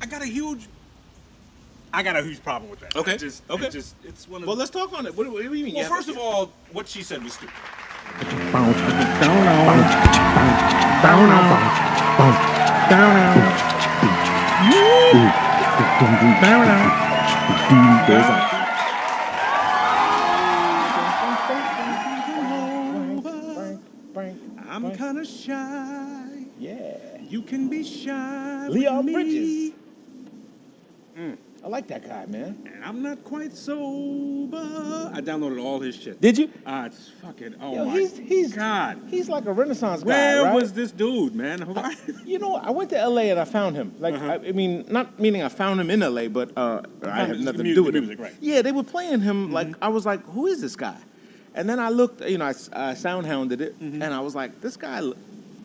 I got a huge problem with that. Okay. Okay. It's one of. Well, let's talk on it. What do you mean? Well, first of all, what she said was stupid. I'm kind of shy. Yeah. You can be shy. Leon with me. Bridges. I like that guy, man. And I'm not quite sober. I downloaded all his shit. Did you? It's fucking. Oh Yo, my he's God. He's like a Renaissance guy, Where right? was this dude, man? You know, I went to L.A. and I found him. Like, I mean, not meaning I found him in L.A., but I had nothing to do with music, him. right. Yeah, they were playing him. Like, I was like, who is this guy? And then I looked, you know, I sound hounded it, and I was like, this guy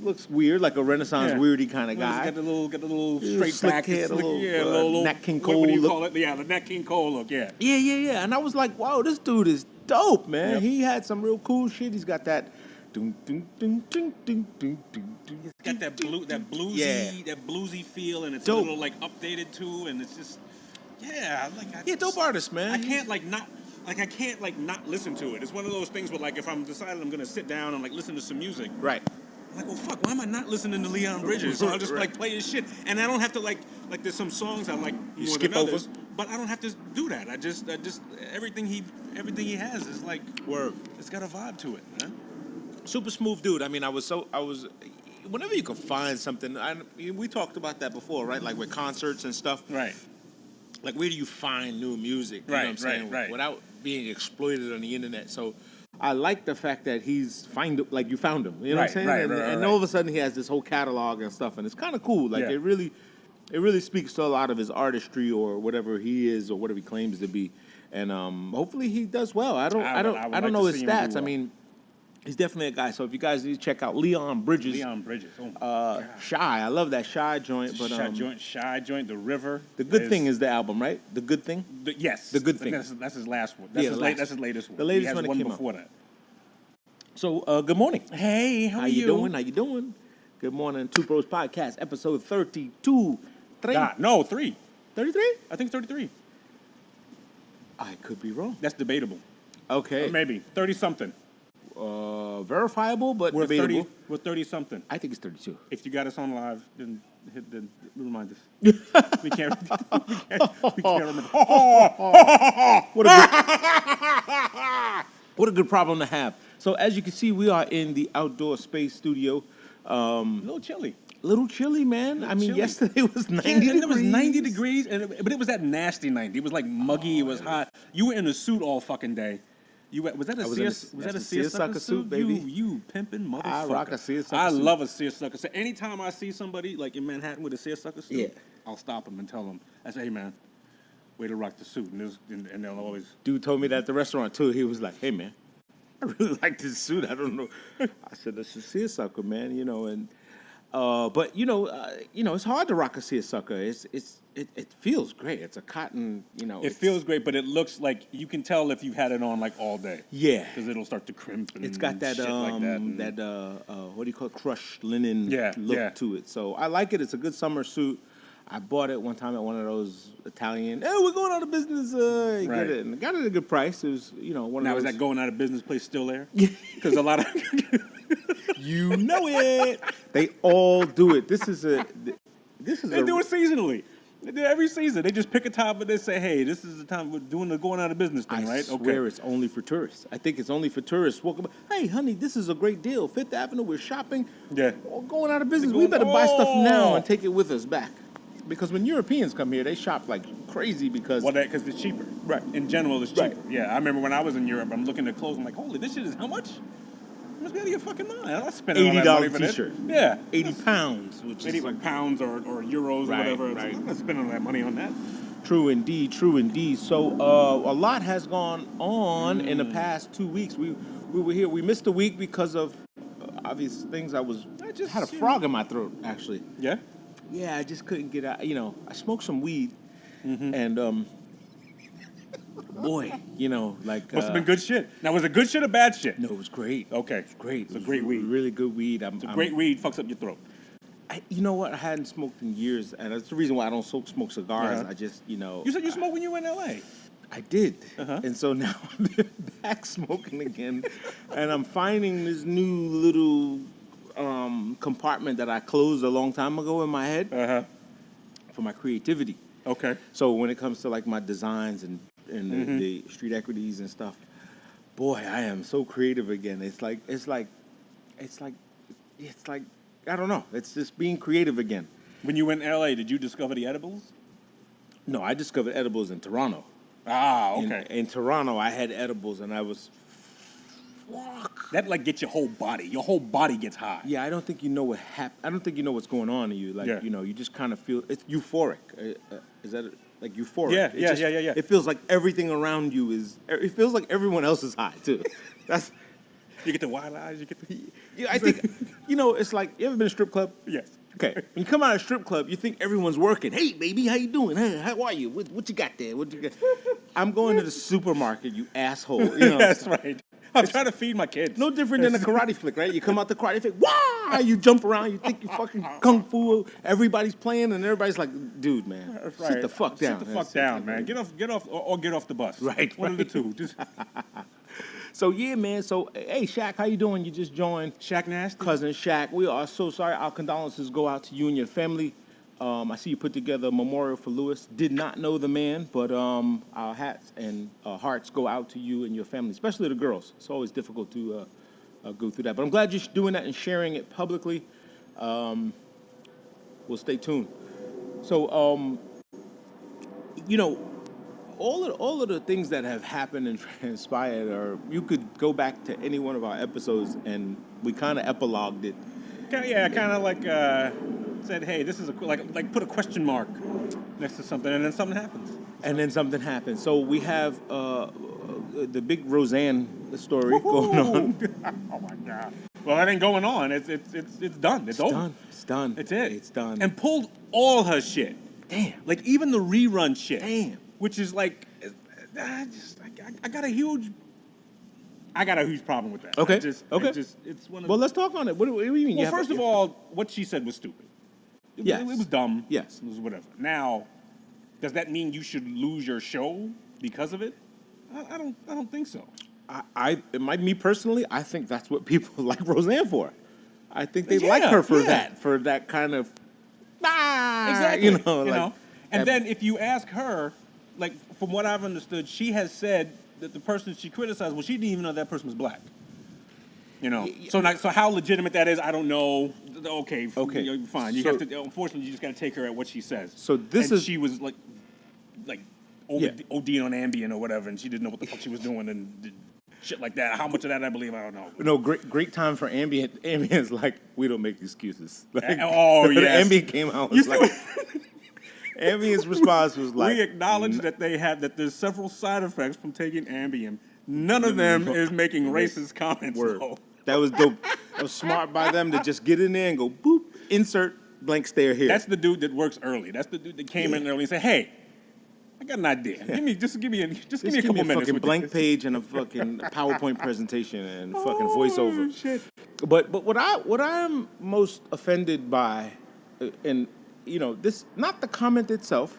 looks weird, like a Renaissance weirdy kind of guy. Got the little straight slick back, head, a little, little Nat King Cole What do you look. call it? Yeah, the Nat King Cole look. Yeah. Yeah. And I was like, wow, this dude is dope, man. Yep. He had some real cool shit. He's got that. Dun, dun, dun, dun, dun, dun, dun, dun, Got that bluesy feel, and it's Dope. a little like updated too, and it's just dope artist, man. I can't not listen to it. It's one of those things where like if I'm decided I'm gonna sit down and like listen to some music, Right. I'm like, well, fuck, why am I not listening to Leon Bridges? So I'll just like play his shit, and I don't have to like there's some songs I like more skip than others, over. but I don't have to do that. I just everything he has is like Word. It's got a vibe to it, man. Super smooth dude. I mean, whenever you can find something, we talked about that before, right? Like with concerts and stuff. Right. Like, where do you find new music? You know what I'm saying? Right. Without being exploited on the internet. So I like the fact that you found him. You know what I'm saying? And all of a sudden he has this whole catalog and stuff, and it's kind of cool. Like it really speaks to a lot of his artistry or whatever he is or whatever he claims to be. And hopefully he does well. I don't know his stats. I mean, he's definitely a guy. So if you guys need to check out Leon Bridges. Oh, Shy. I love that Shy joint. But Shy joint. The River. The Good Thing is the album, right? The Good Thing. Yes. The Good Thing. That's his last one. That's his latest one. The latest one that came before that. So good morning. Hey, how are you? How you doing? Good morning, Two Bros Podcast, episode 32. No, 3. 33? I think 33. I could be wrong. That's debatable. Okay. Or maybe 30-something. Verifiable, but debatable. We're 30-something. I think it's 32. If you got us on live, then remind us. we can't remember. What a good problem to have. So as you can see, we are in the outdoor space studio. A little chilly. Little chilly, man. I mean, chilly. yesterday was 90 degrees. It was 90 degrees, but it was that nasty 90. It was like muggy. It was hot. You were in a suit all fucking day. Was that a seersucker suit, baby? You pimping motherfucker. I rock a seersucker I suit. love a seersucker suit. Anytime I see somebody like in Manhattan with a seersucker suit, Yeah. I'll stop them and tell them. I say, hey man, way to rock the suit, and they'll always. Dude told me that at the restaurant too. He was like, "Hey man, I really like this suit. I don't know." I said, "That's a seersucker, man." You know, and but it's hard to rock a seersucker. It feels great. It's a cotton, It feels great, but it looks like you can tell if you've had it on like all day. Yeah, because it'll start to crimp. And it's got that shit like what do you call it? Crushed linen look to it. So I like it. It's a good summer suit. I bought it one time at one of those Italian. Hey, we're going out of business. Get it, and I got it at a good price. It was one of those. Now is that going out of business place still there? Yeah, because a lot of you know it. They all do it. They do it seasonally. They do it every season. They just pick a time and they say, "Hey, this is the time we're doing the going out of business thing, right?" I swear it's only for tourists. I think it's only for tourists. Hey, honey, this is a great deal. Fifth Avenue, we're shopping. Yeah. We're going out of business. We better buy stuff now and take it with us back. Because when Europeans come here, they shop like crazy because it's cheaper. Right. In general, it's cheaper. Right. Yeah, I remember when I was in Europe, I'm looking at clothes. I'm like, holy, this shit is how much? You must be out of your fucking mind. I'm not spending all that money for $80 t-shirt. This. Yeah. 80 pounds, which 80 is like pounds or euros or whatever. Right. I'm not spending all that money on that. True indeed. So a lot has gone on in the past 2 weeks. We were here. We missed a week because of obvious things. I had a frog in my throat, actually. Yeah? Yeah, I just couldn't get out. I smoked some weed, and boy, like must have been good shit. Now, was it good shit or bad shit? No, it was great. Okay, it was great. It's a great weed. Really good weed. Great weed fucks up your throat. You know what? I hadn't smoked in years, and that's the reason why I don't smoke cigars. Uh-huh. I just, you know. You said you smoked when you were in L.A. I did. Uh-huh. And so now I'm back smoking again, and I'm finding this new little compartment that I closed a long time ago in my head for my creativity. Okay. So when it comes to like my designs and the street equities and stuff, boy, I am so creative again. It's like I don't know. It's just being creative again. When you went in L.A., did you discover the edibles? No, I discovered edibles in Toronto. Ah, okay. In Toronto, I had edibles, and I was. That like gets your whole body. Your whole body gets high. Yeah, I don't think you know what I don't think you know what's going on in you. Like, you know, you just kind of feel it's euphoric. Is that like euphoric? Yeah. It feels like everything around you is. It feels like everyone else is high too. That's. You get the wide eyes. You get the. Yeah, I think. You know, it's like you ever been to a strip club? Yes. Okay. When you come out of a strip club, you think everyone's working. Hey, baby, how you doing? Hey, how are you? What you got there? What you got? I'm going to the supermarket, you asshole. You know, That's right. I'm trying to feed my kids. no different than a karate flick, right? You come out the karate flick, wah! You jump around, you think you fucking kung fu. Everybody's playing, and everybody's like, dude, man, That's right. sit the fuck down. Sit the fuck down, man. Get off, or get off the bus. Right, One of the two. Just So yeah, man. So hey, Shaq, how you doing? You just joined. Shaq Nasty. Cousin Shaq. We are so sorry. Our condolences go out to you and your family. I see you put together a memorial for Lewis. Did not know the man, but our hats and hearts go out to you and your family, especially the girls. It's always difficult to go through that. But I'm glad you're doing that and sharing it publicly. We'll stay tuned. So, you know, all of the things that have happened and transpired, or you could go back to any one of our episodes, and we kind of epilogued it. Yeah, kind of like said, hey, this is like put a question mark next to something, and then something happens. And then something happens. So we have the big Roseanne story Woo-hoo! going on. Oh my God. Well, that ain't going on. It's done. It's over. Done. It's done. It's it. It's done. And pulled all her shit. Damn. Like even the rerun shit. Damn. Which is like, I got a huge problem with that. Okay. Okay. It's one of. Well, let's talk on it. What do you mean? Well, first of all, what she said was stupid. Yes. It was dumb. Yes. It was whatever. Now, does that mean you should lose your show because of it? I don't think so. Me personally, I think that's what people like Roseanne for. I think they like her for that kind of. Exactly. You know. And then if you ask her, like from what I've understood, she has said that the person she criticized, well, she didn't even know that person was black. You know, so how legitimate that is, I don't know. Okay, fine. You have to. Unfortunately, you just got to take her at what she says. So she was like ODing on Ambien or whatever, and she didn't know what the fuck she was doing and did shit like that. How much of that I believe, I don't know. No, great time for Ambien. Ambien's like, we don't make excuses. Like, yes. Ambien came out. Was like, Ambien's response was like, we acknowledge that there's several side effects from taking Ambien. None of them is making racist comments. Word. Though. That was dope. That was smart by them to just get in there and go, boop, insert blank stare here. That's the dude that works early. That's the dude that came in early and said, hey, I got an idea. Give me a couple minutes. Fucking with blank this. page and a fucking PowerPoint presentation and fucking voiceover. Shit. But what I'm most offended by, and you know, this not the comment itself,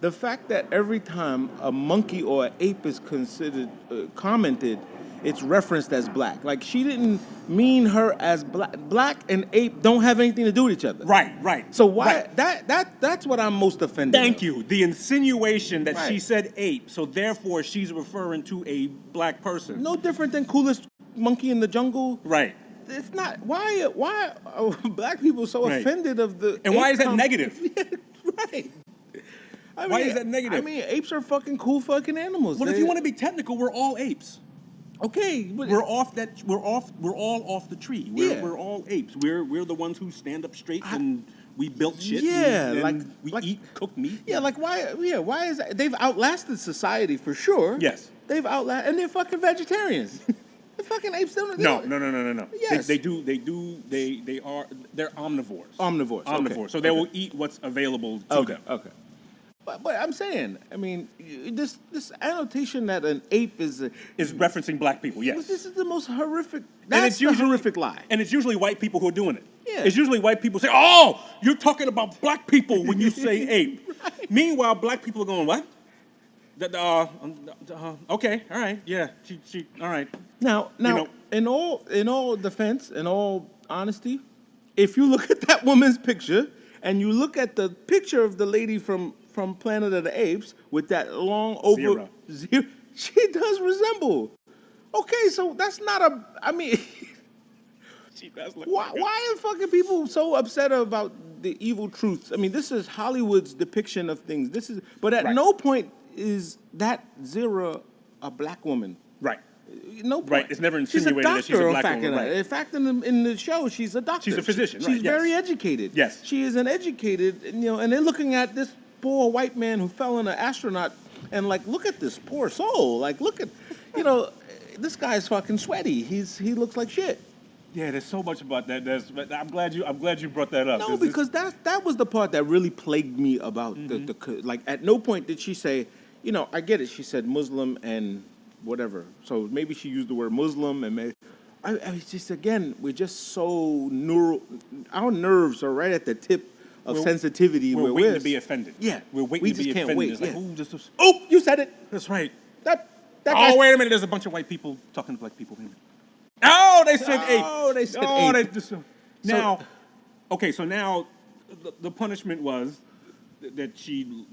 the fact that every time a monkey or an ape is considered commented, it's referenced as black. Like she didn't mean her as black. Black and ape don't have anything to do with each other. Right. So why that's what I'm most offended. Thank you. The insinuation that she Right. said ape, so therefore she's referring to a black person. No different than coolest monkey in the jungle. Right. It's not. Why are black people so Right. offended of the? And why ape is that negative? Right. I Why mean, is that negative? I mean, apes are fucking cool fucking animals. Well, if you want to be technical, we're all apes. okay, but We're all off the tree. Yeah. We're all apes. We're the ones who stand up straight and we built shit. Yeah, and we like- eat cooked meat. yeah, like why? Yeah, why is that? They've outlasted society for sure. Yes. they've outlasted, and they're fucking vegetarians. The fucking apes don't. No. Yes. They're omnivores. Omnivores. Okay. So they will eat what's available to them. Okay. But I'm saying, I mean, this annotation that an ape is Is referencing black people, yes. This is the most horrific. And That's it's the usually horrific lie. And it's usually white people who are doing it. Yeah. It's usually white people say, "Oh, you're talking about black people when you say ape." Right. Meanwhile, black people are going, "What? Okay, all right, yeah, she, all right." Now, know- in all defense, in all honesty, if you look at that woman's picture and you look at the picture of the lady from Planet of the Apes with that long over zero, she does resemble. Okay, so that's not a. I mean, She does look why like her. why are fucking people so upset about the evil truths? I mean, this is Hollywood's depiction of things. But at Right. no point is that Zira a black woman. Right. No point. Right, it's never insinuated that she's a black woman, right. In fact, in the show, she's a doctor. She's a physician, She's right, yes. very educated. Yes. She is an educated, and they're looking at this poor white man who fell in an astronaut, and like, look at this poor soul. Like, look at, this guy's fucking sweaty. He looks like shit. Yeah, there's so much about that. But I'm glad you brought that up. No, because that was the part that really plagued me about the like. At no point did she say, I get it. She said Muslim and whatever. So maybe she used the word Muslim and maybe. I just again, we're just so our nerves are right at the tip of sensitivity. We're waiting to be offended. Yeah, we're waiting we to be just can't offended. wait. It's like, Yeah. ooh, just Oh, you said it. that's right. That Oh, guy's- wait a minute. There's a bunch of white people talking to black people. Oh, they said ape. Oh, they said Oh, ape. now, okay, so now the punishment was that she,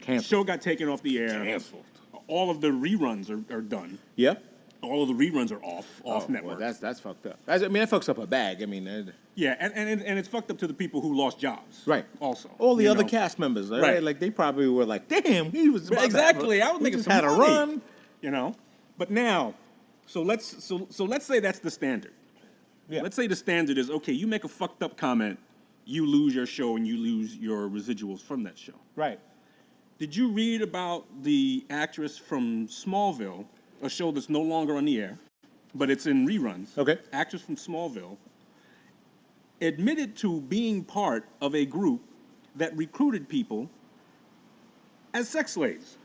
Canceled. show got taken off the air. Canceled. All of the reruns are done. Yeah. All of the reruns are off network. Well, that's fucked up. That fucks up a bag. I mean. Yeah, and it's fucked up to the people who lost jobs. Right. Also. All the you other know. cast members, right? Right. Like they probably were like, "Damn, he was about to Exactly. have I was we making just some had a money. run." But now, so let's say that's the standard. Yeah. Let's say the standard is, okay, you make a fucked up comment, you lose your show and you lose your residuals from that show. Right. Did you read about the actress from Smallville, a show that's no longer on the air, but it's in reruns? Okay. Actress from Smallville admitted to being part of a group that recruited people as sex slaves.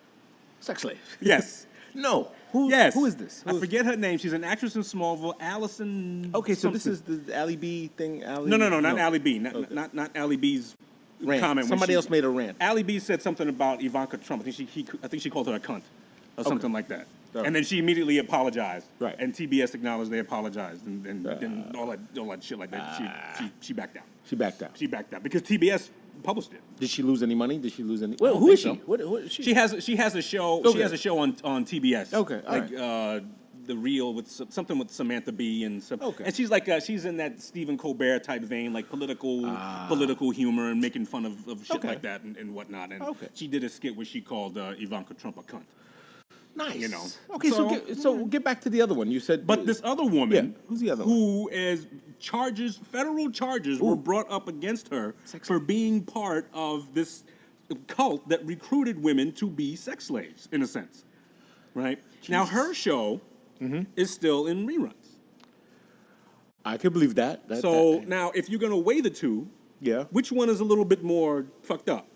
Sex slave. Yes. No. Who? Yes. Who is this? I forget her name. She's an actress in Smallville, Allison. Okay, so this something. is the Ali B thing. No, not Allie B. Not Allie B's Rant. comment. when Somebody she- else made a rant. Allie B said something about Ivanka Trump. I think she called her a cunt or something like that. All right. And then she immediately apologized. Right. And TBS acknowledged they apologized, and all that shit like that. She backed out. She backed out. She backed out because TBS published it. Did she lose any money? Did she lose any? Well, don't who is think she? so. What is she? She has a show. Okay. She has a show on TBS. Okay, all like The Real with something with Samantha Bee and some. Okay. And she's like she's in that Stephen Colbert type vein, like political humor and making fun of shit Okay. like that and whatnot. And Okay. she did a skit where she called Ivanka Trump a cunt. Nice. You know. Okay, so get back to the other one. You said. But this other woman, Yeah, who's the other who is federal charges were brought up against her for being part of this cult that recruited women to be sex slaves, in a sense, right? Now her show is still in reruns. I could believe that. So now, if you're gonna weigh the two, Yeah. which one is a little bit more fucked up?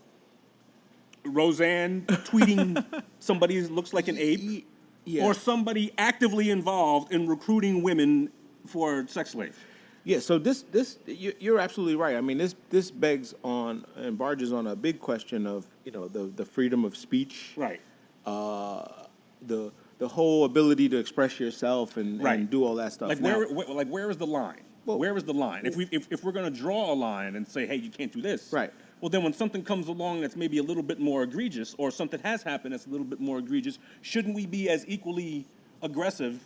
Roseanne tweeting somebody who looks like an ape, Yeah. or somebody actively involved in recruiting women for sex slaves? Yeah, so you're absolutely right. I mean, this begs on and barges on a big question of the freedom of speech, Right. the whole ability to express yourself and do all that stuff. Like Now- where is the line? Well- Where is the line? If we're gonna draw a line and say, hey, you can't do this, Right. Well, then when something comes along that's maybe a little bit more egregious, or something has happened that's a little bit more egregious, shouldn't we be as equally aggressive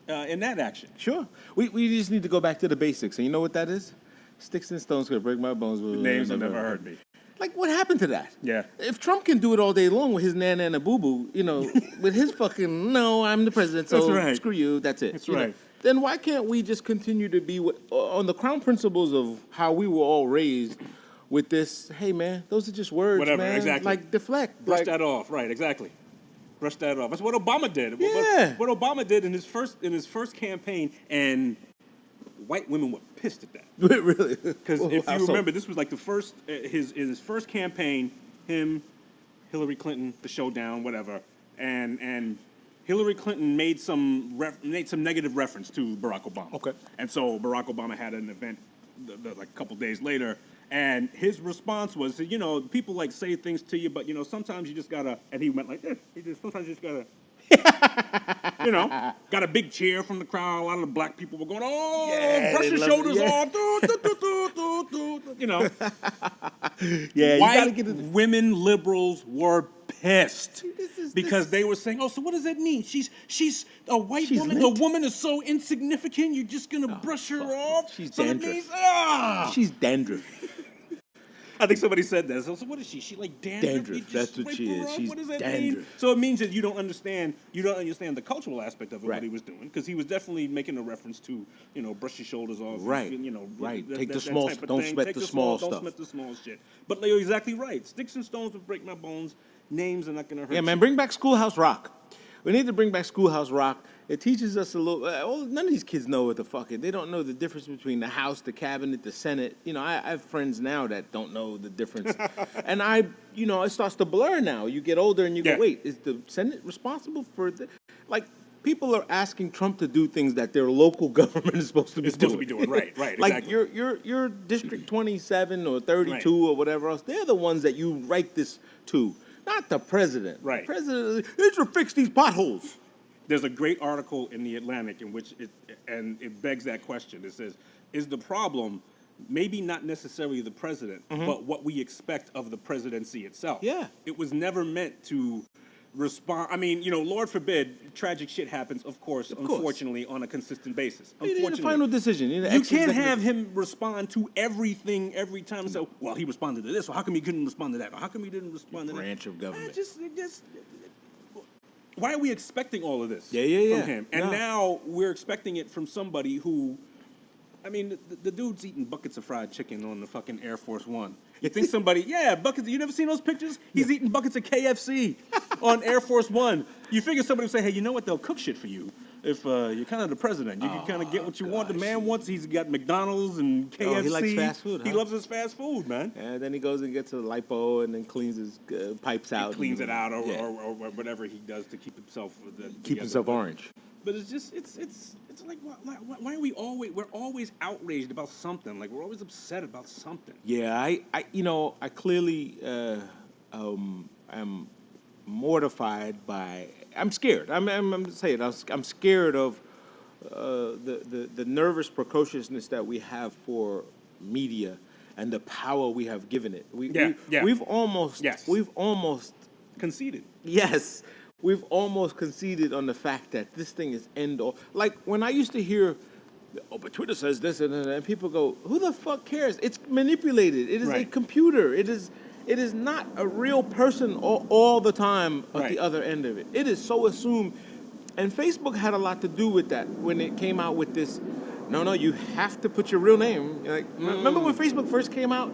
in that action? Sure, we just need to go back to the basics, and you know what that is? Sticks and stones could break my bones. Names will never hurt me. Like, what happened to that? Yeah. If Trump can do it all day long with his nana and a boo-boo, with his fucking, no, I'm the president, so That's right. screw you, that's it. That's you know? right. Then why can't we just continue to be on the crown principles of how we were all raised with this, hey, man, those are just words, Whatever, man. exactly. Like, deflect. Brush like, that off, right? Exactly. Brush that off. That's what Obama did. Yeah. What Obama did in his first campaign, and white women were pissed at that. Really? Because if How you so? remember, this was like the first his first campaign. Him, Hillary Clinton, the showdown, whatever, and Hillary Clinton made some negative reference to Barack Obama. Okay. And so Barack Obama had an event like a couple days later. And his response was, you know, people like say things to you, but you know, sometimes you just gotta. And he went like this. Sometimes you just gotta. You know, got a big cheer from the crowd. A lot of the black people were going, "Oh, Yeah, brush they your love shoulders it, yeah. off." You know, Yeah, you gotta white get it. women liberals were pissed This because they were saying, "Oh, so what does that mean? She's a white She's woman. lit. A woman is so insignificant. You're just gonna brush her fuck. off." She's so that dandruff. means, She's dandruff. I think somebody said that. So what is she? She like dandruff? Dandruff, You just that's what scrape she her is. off? She's What does that dandruff. mean? So it means that you don't understand the cultural aspect of it, Right. what he was doing, because he was definitely making a reference to, you know, brush your shoulders off. Right. You know, Right. that- Take that- the that small type of don't thing. sweat Take the small Don't stuff. sweat the small shit. But you're exactly right. Sticks and stones will break my bones. Names are not gonna hurt. Yeah, man, you. bring back Schoolhouse Rock. We need to bring back Schoolhouse Rock. It teaches us a little. Well, none of these kids know what the fuck it. They don't know the difference between the House, the Cabinet, the Senate. You know, I have friends now that don't know the difference, and it starts to blur now. You get older and you Yeah. go, wait, is the Senate responsible for the? Like, people are asking Trump to do things that their local government is supposed to be It's supposed doing. to be doing. Right, Like exactly. your District 27 or 32 or whatever else, they're the ones that you write this to, not the president. Right. The president needs to fix these potholes. There's a great article in the Atlantic in which it begs that question. It says, is the problem maybe not necessarily the president, but what we expect of the presidency itself? Yeah. It was never meant to respond. I mean, you know, Lord forbid, tragic shit happens, of course, course. unfortunately, on a consistent basis. You need a Unfortunately. final decision. You You can't have him respond to everything every time. So, well, he responded to this. So how come he couldn't respond to that? Or how come he didn't respond to that? branch of government. Why are we expecting all of this Yeah. from him? And No. now we're expecting it from somebody who, I mean, the dude's eating buckets of fried chicken on the fucking Air Force One. You think somebody, buckets, you never seen those pictures? He's eating buckets of KFC on Air Force One. You figure somebody would say, hey, you know what? They'll cook shit for you. If you're kind of the president, you can kind of get what you want. The man wants, he's got McDonald's and KFC. Oh, he likes fast food, He huh? loves his fast food, man. And then he goes and gets a lipo and then cleans his pipes out. Cleans it out or Yeah. whatever he does to keep himself Keep himself orange. But it's just it's like why are we're always outraged about something? Like we're always upset about something. Yeah, I clearly am mortified by. I'm scared. I'm saying I'm scared of the nervous precociousness that we have for media and the power we have given it. We've almost Conceded. Yes, we've almost conceded on the fact that this thing is end all. Like when I used to hear, oh, but Twitter says this and people go, who the fuck cares? It's manipulated. It is a Right. computer. It is not a real person all the time at Right. the other end of it. It is so assumed. And Facebook had a lot to do with that when it came out with this. No, you have to put your real name. Like, remember when Facebook first came out?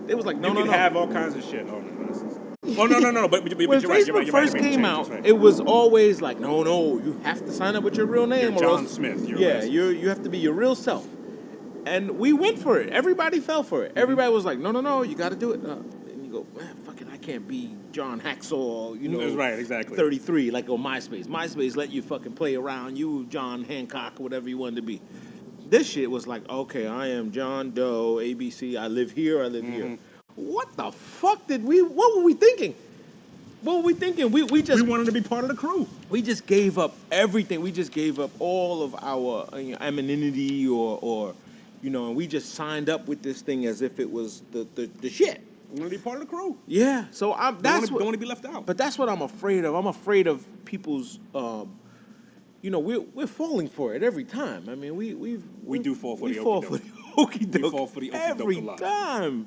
It was like, no. You can have all kinds of shit. Oh no, this is. Oh no. But When you're right. Facebook You're right. first You made the came change, out, that's right. it was always like, no, you have to sign up with your real name. You're or John else, Smith, you're yeah, racist. you have to be your real self. And we went for it. Everybody fell for it. Everybody was like, no, you got to do it. And you go, man, fuck it, I can't be John Hacksaw, That's right, exactly. 33, like on MySpace. MySpace let you fucking play around. You, John Hancock, whatever you wanted to be. This shit was like, okay, I am John Doe, ABC. I live here. Mm-hmm. What the fuck what were we thinking? What were we thinking? We We wanted to be part of the crew. we just gave up everything. We just gave up all of our anonymity or and we just signed up with this thing as if it was the shit. We want to be part of the crew. Yeah. So Don't want to be left out. But that's what I'm afraid of. I'm afraid of people's. We're falling for it every time. I mean, we do fall for the fall okey-doke. for the okey doke. We fall for the okey-doke every a lot. time,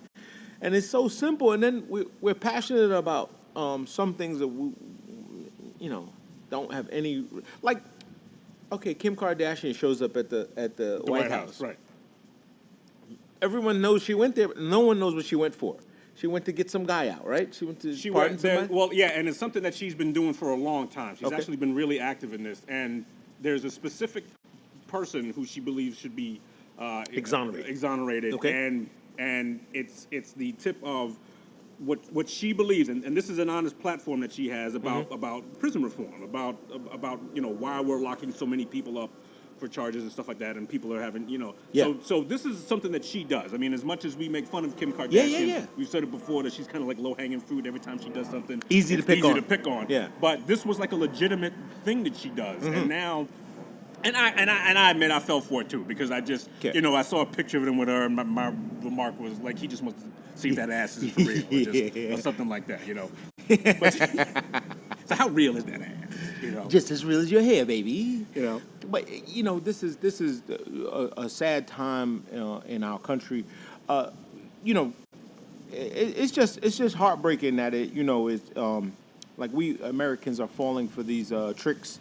and it's so simple. And then we're passionate about some things that we don't have any like. Okay, Kim Kardashian shows up at the White House. Right. Everyone knows she went there, but no one knows what she went for. She went to get some guy out, right? She went to She pardon went there, somebody? well, yeah, and it's something that she's been doing for a long time. She's Okay. actually been really active in this, and there's a specific person who she believes should be Exonerated. Okay. and it's the tip of what she believes, and this is an honest platform that she has about prison reform, about why we're locking so many people up for charges and stuff like that, and people are having, Yeah. So this is something that she does. I mean, as much as we make fun of Kim Kardashian, Yeah. we've said it before that she's kind of like low-hanging fruit every time she does something. Easy to pick on. Yeah. But this was like a legitimate thing that she does, and now. And I admit I fell for it too, because I just, I saw a picture of him with her, and my remark was like, he just wants to see if that ass is for real, or something like that, But, so how real is that ass? Just as real as your hair, baby. But But this is a sad time in our country. It's just heartbreaking that it's like we Americans are falling for these tricks,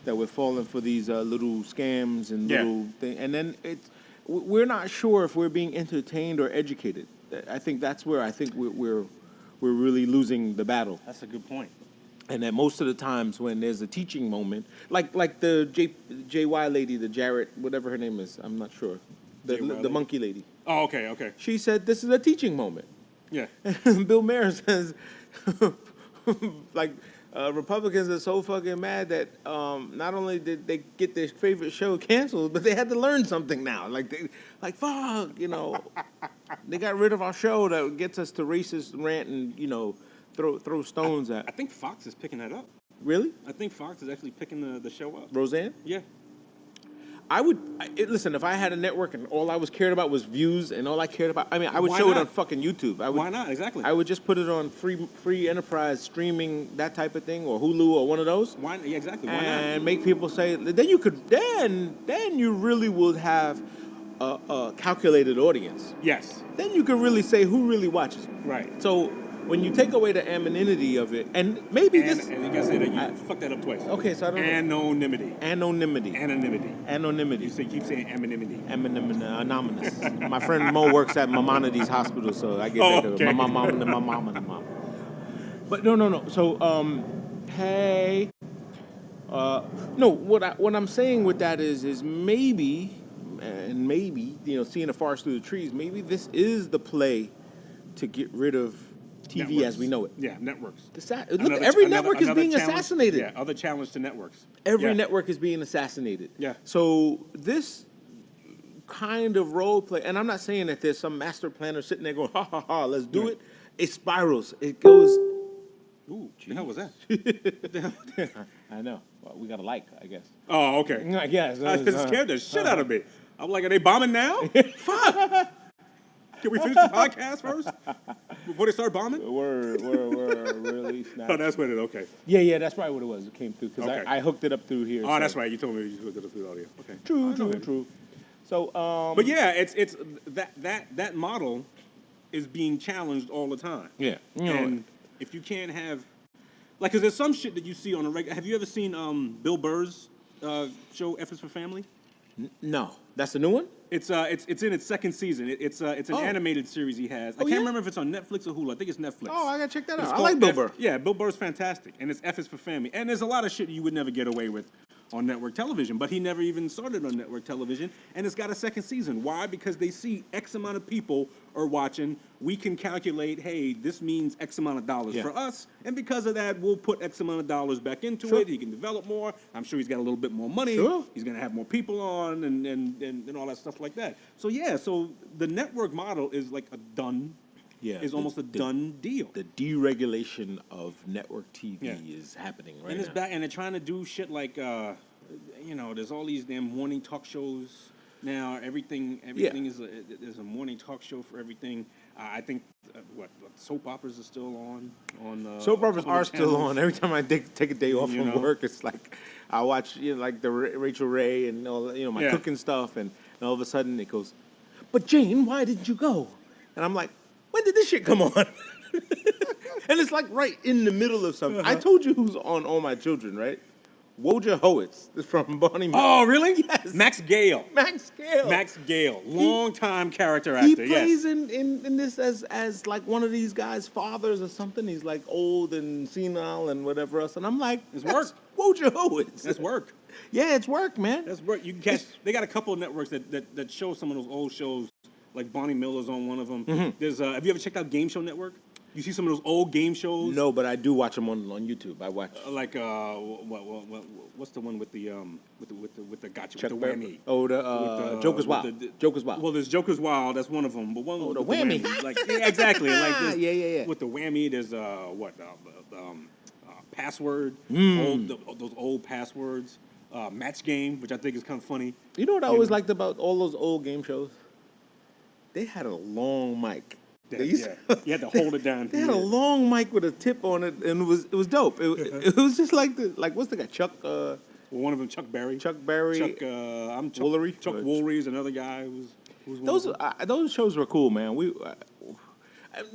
that we're falling for these little scams and little things, and then we're not sure if we're being entertained or educated. I think that's where we're really losing the battle. That's a good point. And that most of the times when there's a teaching moment, like the JY lady, the Jarrett, whatever her name is, I'm not sure, the monkey lady. Oh, okay. She said this is a teaching moment. Yeah. Bill Maher says, Republicans are so fucking mad that not only did they get their favorite show canceled, but they had to learn something now. Fuck, they got rid of our show that gets us to racist rant and throw stones at. I think Fox is picking that up. Really? I think Fox is actually picking the show up. Roseanne? Yeah. Listen, if I had a network and all I was cared about was views and all I cared about, I would Why show not? it on fucking YouTube. Why not? Exactly. I would just put it on free enterprise streaming, that type of thing, or Hulu or one of those. Why? Yeah, exactly. Why and not? make people say, then you really would have a calculated audience. Yes. Then you can really say who really watches. Right. So when you take away the anonymity of it, and maybe And this, you gotta say that you fucked that up twice. okay, so I don't know. Anonymity. Anonymity. You keep saying anonymity. Anonymous. My friend Mo works at Maimonides Hospital, so I get that. Okay. My mom. But no. So, hey. No, what I'm saying with that is maybe, seeing the forest through the trees, maybe this is the play to get rid of TV Networks. as we know it. Yeah, networks. Look, every network is being challenge- assassinated. Yeah, other challenge to networks. Every network is being assassinated. Yeah. So this kind of role play, and I'm not saying that there's some master planner sitting there going, ha ha ha, let's do it. It spirals. It goes. Ooh, the hell was that? I know. Well, we got a like, I guess. Oh, okay. I guess. It scared the shit out of me. I'm like, are they bombing now? Fuck! Can we finish the podcast first before they start bombing? We're really snapped. Oh, that's what it is. Okay. Yeah, that's probably what it was. It came through because Okay. I hooked it up through here. Oh, that's right. You told me you hooked it up through audio. Okay. True. So, But yeah, it's that model is being challenged all the time. yeah, And if you can't have, because there's some shit that you see on a regular. Have you ever seen Bill Burr's show F is for Family? no, that's the new one. It's in its second season. It's an animated series he has. I can't yeah? remember if it's on Netflix or Hulu. I think it's Netflix. Oh, I gotta check that It's out. I called like Bill Burr. Yeah, Bill Burr's fantastic, and it's F is for Family. And there's a lot of shit you would never get away with on network television, but he never even started on network television, and it's got a second season. Why? Because they see X amount of people are watching. We can calculate, hey, this means X amount of dollars for us, and because of that, we'll put X amount of dollars back into it. He can develop more. I'm sure he's got a little bit more money. Sure. He's going to have more people on and all that stuff like that. So, yeah, so the network model is like a done, is almost a done deal. The deregulation of network TV is happening right And it's now. back, and they're trying to do shit like, there's all these damn morning talk shows now. Everything is there's a morning talk show for everything. I think soap operas are still on. Soap operas a couple are of still channels. on. Every time I take a day off You from know? work, it's like I watch like the Rachel Ray and all my cooking stuff, and all of a sudden it goes, "But Jane, why didn't you go?" And I'm like, "When did this shit come on?" And it's like right in the middle of something. I told you who's on All My Children, right? Wojciech Howitz from Barney. Oh, really? Yes. Max Gale. Max Gale. Max Gale, long-time character actor. He plays yes. in this as like one of these guys' fathers or something. He's like old and senile and whatever else. And I'm like, It's that's work. Wojciech Howitz. That's work. Yeah, it's work, man. That's work. You can catch. They got a couple of networks that show some of those old shows. Like Bonnie Miller's on one of them. Mm-hmm. There's. Have you ever checked out Game Show Network? You see some of those old game shows? No, but I do watch them on YouTube. I watch Like what's the one with the gotcha Chuck with the Berry. whammy? Oh, the Joker's Wild. Joker's Wild. Well, there's Joker's Wild. That's one of them. But one Oh, with the whammy. Like yeah, exactly. Like this, Yeah. With the whammy, there's password. Those old passwords. Match game, which I think is kind of funny. You know what I always liked about all those old game shows? They had a long mic. You had to hold it down. They had a long mic with a tip on it, and it was dope. It was just like what's the guy Chuck? One of them, Chuck Berry. Chuck Berry. Chuck Woolery. Chuck Woolery is another guy who's one of them. Those shows were cool, man.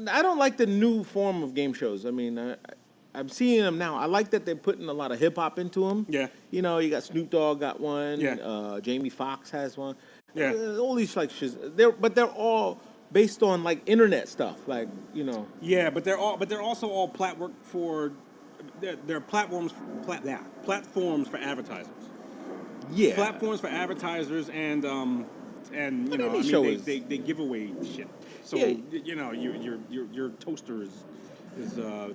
I don't like the new form of game shows. I mean, I'm seeing them now. I like that they're putting a lot of hip hop into them. Yeah. You know, you got Snoop Dogg got one. Yeah. Jamie Foxx has one. Yeah. All these like shiz. They're all based on like internet stuff, like Yeah, but they're also all platform for they're platforms platforms for advertisers. Yeah. Platforms for advertisers and you know they give away shit. So your toaster is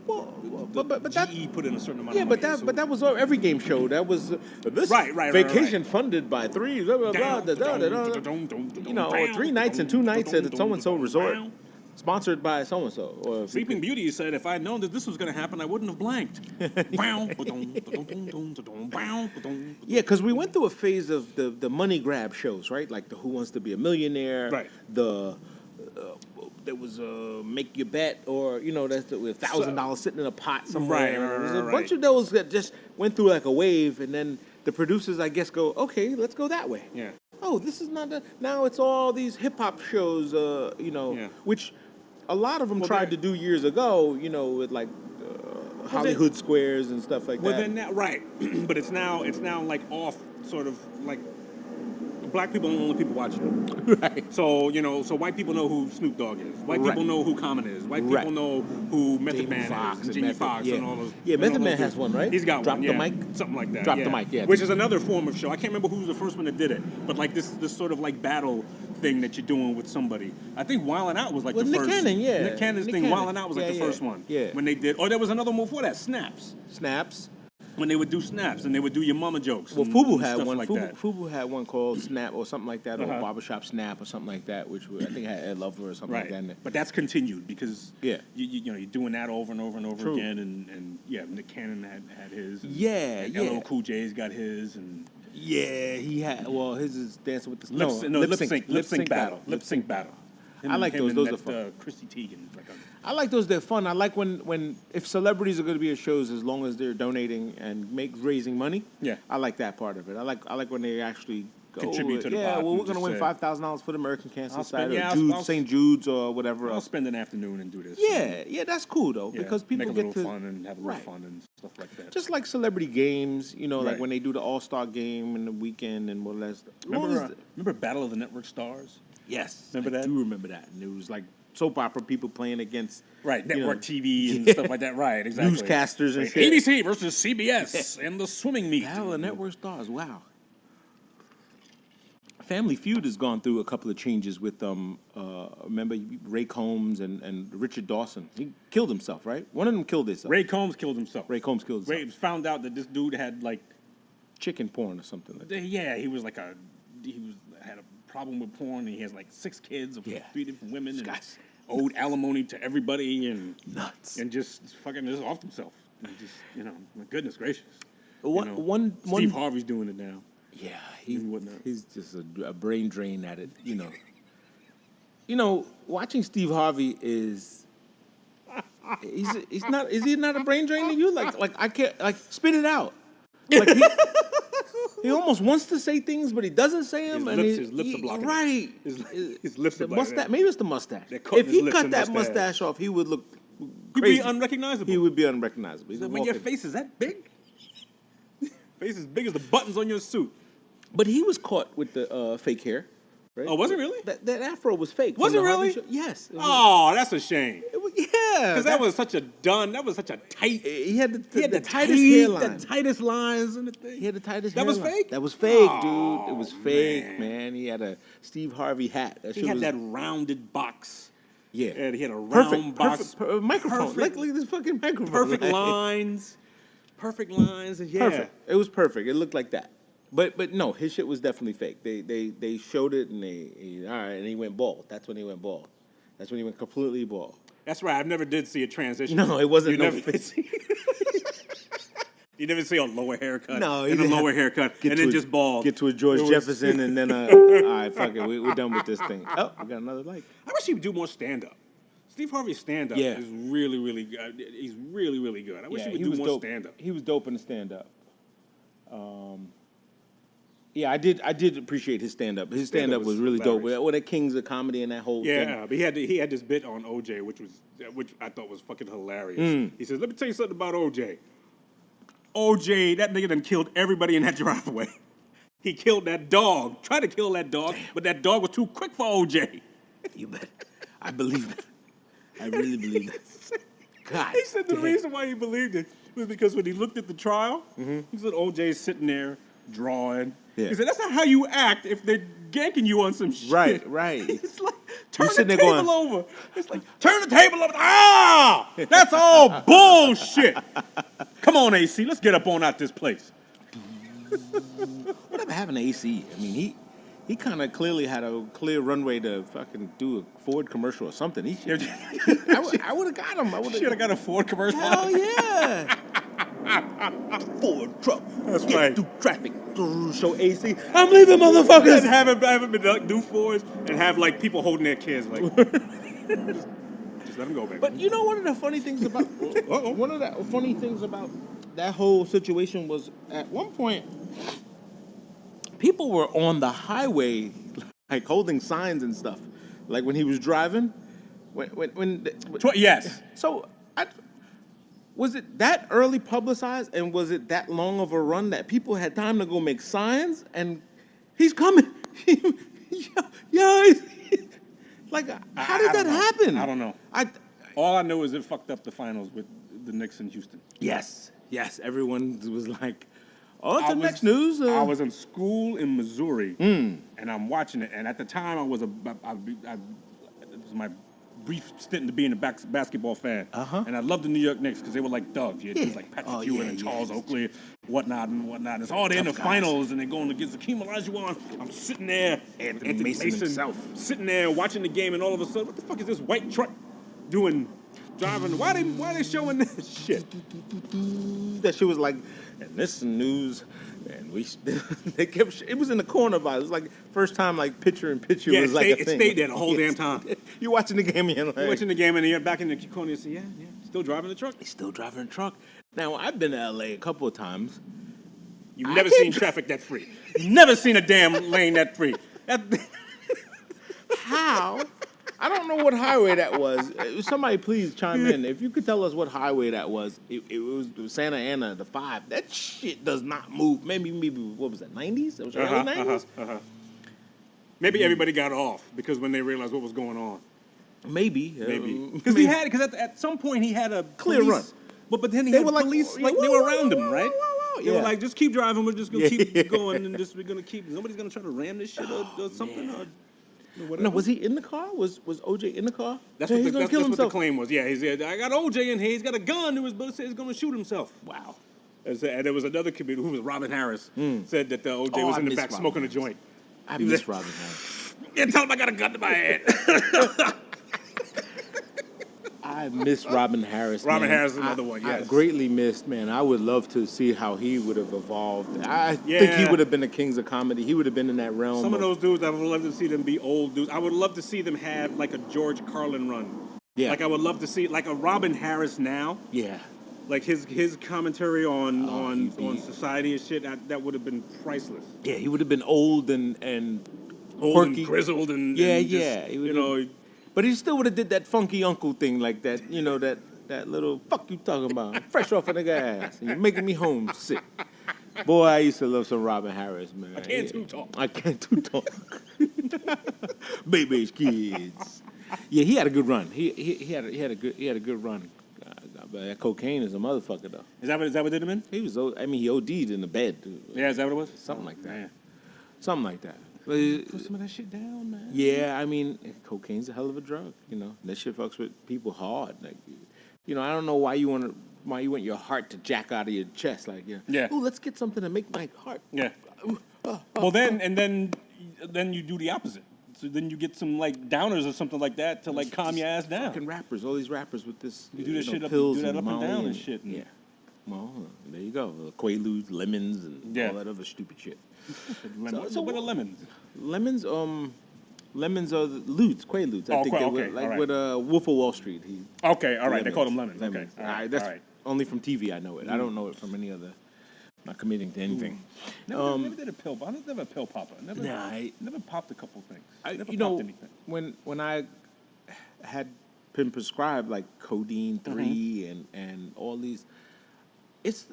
but that GE put in a certain amount of but money. that was every game show. That was this vacation funded by three blah, blah, blah, da, da, da, da. Or 3 nights and 2 nights at so and so resort, sponsored by so and so. Or Sleeping Beauty said, "If I'd known that this was going to happen, I wouldn't have blanked." Yeah, because we went through a phase of the money grab shows, right? Like the Who Wants to Be a Millionaire, right? There was Make Your Bet, or that's with $1,000 sitting in a pot somewhere. Right. There's a bunch of those that just went through like a wave, and then the producers, I guess, go, okay, let's go that way. Yeah. Oh, this is not now. It's all these hip hop shows, which a lot of them tried to do years ago. With like Hollywood Squares and stuff like that. Well, then that right, but it's now like off, sort of like. Black people are the only people watching them. Right. So, so white people know who Snoop Dogg is. White people know who Common is. White people know who Method Man is. And Jamie Foxx and all those. Yeah, Method Man has one, right? He's got Drop one, the mic? Something like that. Drop the mic, yeah. Which is another form of show. I can't remember who was the first one that did it. But like this sort of like battle thing that you're doing with somebody. I think Wildin' Out was like the Nick first. Cannon, yeah. Nick Cannon's thing, Wildin' Out was like the first one. Yeah. When they did. Or there was another one before that, Snaps. When they would do snaps and they would do your mama jokes. Well, Fubu had stuff one. Like that. Fubu had one called Snap or something like that, or Barbershop Snap or something like that, which I think had Ed Lover or something like that. But that's continued because you're doing that over and over and over again, and Nick Cannon had his. And LL Cool J's got his, and he had. Well, his is Dancing with the lip sync battle. I like those. Those are fun. Chrissy Teigen. I like those. They're fun. I like when if celebrities are going to be at shows, as long as they're donating and raising money. Yeah, I like that part of it. I like when they actually contribute to the pot. Yeah, well, we're going to win $5,000 for the American Cancer Society, or St. Jude's, or whatever else. I'll spend an afternoon and do this. Yeah, that's cool though, because people make get a little to fun and have a little fun and stuff like that. Just like celebrity games, like when they do the All-Star game in the weekend and more or less. Remember Battle of the Network Stars? Yes, remember that? I do remember that, and it was like soap opera people playing against network TV and stuff like that. Right, exactly. Newscasters and shit. ABC versus CBS in the swimming meet. Battle of Network Stars. Wow. Family Feud has gone through a couple of changes with remember Ray Combs and Richard Dawson. He killed himself, right? One of them killed himself. Ray Combs killed himself. Ray found out that this dude had like chicken porn or something like that. Yeah, he had a problem with porn, and he has like 6 kids of 3 different women, and owed alimony to everybody, and nuts, and just fucking just off himself. And just my goodness gracious. Steve Harvey's doing it now. Yeah, he's just a brain drain at it. Watching Steve Harvey is is he not a brain drain to you? Like I can't spit it out. Like he almost wants to say things, but he doesn't say them. His lips are blocking. Right. His lips are blocking. Maybe it's the mustache. If he cut that mustache off, he would look crazy. He'd be unrecognizable. He would be unrecognizable. When your face is that big? Face as big as the buttons on your suit. But he was caught with the fake hair. Right? Oh, was it really? That afro was fake. Was it really? Yes. Oh, that's a shame. Because that was such a tight. He had the tightest hairline. The tightest lines in the thing. He had the tightest hairline. That was fake? That was fake, dude. It was fake, man. He had a Steve Harvey hat. He had that rounded box. Yeah. And he had a round box. Microphone. Perfect, Like this fucking microphone. perfect lines. Perfect lines. And yeah. Perfect. It was perfect. It looked like that. But no, his shit was definitely fake. They showed it and all right, and he went bald. That's when he went bald. That's when he went completely bald. That's right. I never did see a transition. No, it wasn't. You never see. You never see a lower haircut. No, and a lower haircut, and then just bald. Get to a George Jefferson, and then all right, fuck it, we're done with this thing. Oh, we got another like. I wish he would do more stand up. Steve Harvey's stand up is really, really good. He's really, really good. I wish he would do more stand up. He was dope in the stand up. Yeah, I did appreciate his stand up. His stand up was really dope. With that Kings of Comedy and that whole thing. Yeah, but he had this bit on OJ, which I thought was fucking hilarious. He says, "Let me tell you something about OJ. OJ, that nigga done killed everybody in that driveway. He killed that dog, tried to kill that dog, but that dog was too quick for OJ." You bet. I believe that. I really believe that. God. He said the reason why he believed it was because when he looked at the trial, he said OJ's sitting there drawing. Yeah. He said, "That's not how you act if they're ganking you on some shit." Right. It's like, turn the sitting there table going- over. It's like, turn the table over. Ah! That's all bullshit. Come on, AC, let's get up on out this place. Whatever happened to AC? I mean, he kind of clearly had a clear runway to fucking do a Ford commercial or something. I would have got him. Should have got a Ford commercial. Hell yeah. Ford truck. That's Get right. through traffic. Show AC. I'm leaving, motherfuckers. And have him do Fords and have like people holding their kids like, just let them go, baby. But you know, one of the funny things about that whole situation was at one point people were on the highway like holding signs and stuff, like when he was driving. Yes. So was it that early publicized, and was it that long of a run that people had time to go make signs? And he's coming. Like, how did that happen? I don't know. All I know is it fucked up the finals with the Knicks in Houston. Yes. Everyone was like, "Oh, the next news." I was in school in Missouri, and I'm watching it. And at the time, it was my brief stint to being a basketball fan. And I loved the New York Knicks because they were like thugs. You had dudes like Patrick Ewing and Charles Oakley, whatnot. And it's all they're in the finals, and they're going against Hakeem Olajuwon. I'm sitting there, Anthony Mason himself, sitting there watching the game, and all of a sudden, what the fuck is this white truck driving? Why they showing this shit? That shit was like, and this news, and they kept. It was in the corner, but it was like first time like picture in picture was like a thing. It stayed there the whole damn time. You're watching the game, and you're you're back in the corner. You say, yeah, still driving the truck. He's still driving the truck. Now I've been to LA a couple of times. You've never seen traffic that free. You've never seen a damn lane that free. How? I don't know what highway that was. Somebody please chime in. If you could tell us what highway that was. It was Santa Ana, the 5. That shit does not move. Maybe what was that, 90s? It was early 90s? Maybe everybody got off because when they realized what was going on. Maybe. Because at some point he had a clear run. But then he had police, they were around him, right? They were like, just keep driving, we're just going to keep going, and we're going to keep, nobody's going to try to ram this shit or something. Or no, was he in the car? Was OJ in the car? That's what the claim was. Yeah, I got OJ in here. He's got a gun. It was supposed to say he's going to shoot himself. Wow. And there was another comedian, who was Robin Harris, said that the OJ was in the back smoking a joint. I miss Robin Harris. Yeah, tell him I got a gun to my head. I miss Robin Harris. Robin Harris is another one, yes. I greatly missed, man. I would love to see how he would have evolved. I think he would have been the Kings of Comedy. He would have been in that realm. Some of those dudes, I would love to see them be old dudes. I would love to see them have like a George Carlin run. Yeah. Like I would love to see like a Robin Harris now. Yeah. Like his commentary on society and shit, that would have been priceless. Yeah, he would have been old and old quirky. And grizzled and But he still would have did that funky uncle thing, like that, that little fuck you talking about. I'm fresh off a nigga ass, and you're making me homesick. Boy, I used to love some Robin Harris, man. I can't too talk. Baby's kids. Yeah, he had a good run. He had a good run. But that cocaine is a motherfucker though. Is that what did him in? He OD'd in the bed. Yeah, is that what it was? Something like that. Man. Something like that. Put some of that shit down, man. Yeah, I mean, cocaine's a hell of a drug. That shit fucks with people hard. Like, I don't know why you want your heart to jack out of your chest. Like, Yeah. Oh, let's get something to make my heart. Yeah. Well, then you do the opposite. So then you get some like downers or something like that to like calm your ass down. Fucking rappers, all these rappers with this. You do this shit up, pills do that up and Molly down and shit. Yeah. Well, there you go. Quaaludes, lemons, and all that other stupid shit. So what are lemons? Lemons, lemons are the ludes, Quaaludes. I think with Wolf of Wall Street. Okay, all right. They call them lemons. Okay, all right. That's only from TV. I know it. I don't know it from any other. Not committing to anything. Never did a pill. I was never a pill popper. Never popped a couple things. Never popped anything. When I had been prescribed like codeine 3 and all these, it's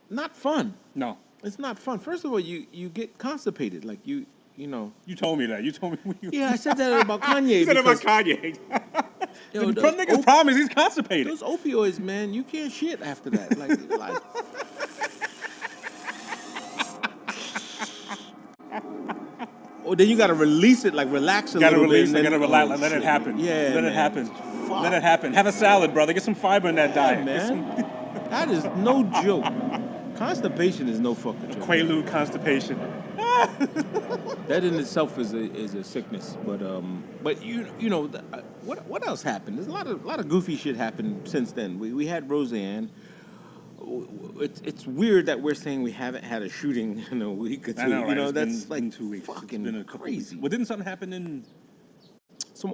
not fun. No, it's not fun. First of all, you get constipated. Like you know. You told me that. You told me when you. Yeah, I said that about Kanye. You said about Kanye. The nigga's problem is he's constipated. Those opioids, man, you can't shit after that. Like Oh, then you gotta release it, like relax a little bit. You gotta relax, let it happen. Yeah, let it happen. Let it happen. Have a salad, brother. Get some fiber in that diet, man. That is no joke. Constipation is no fucking joke. Quaalude constipation. That in itself is a sickness, but what else happened? There's a lot of goofy shit happened since then. We had Roseanne. It's weird that we're saying we haven't had a shooting in a week or two. I know, right? That's been like 2 weeks. Fucking it's been a couple crazy. Weeks. Well, didn't something happen in?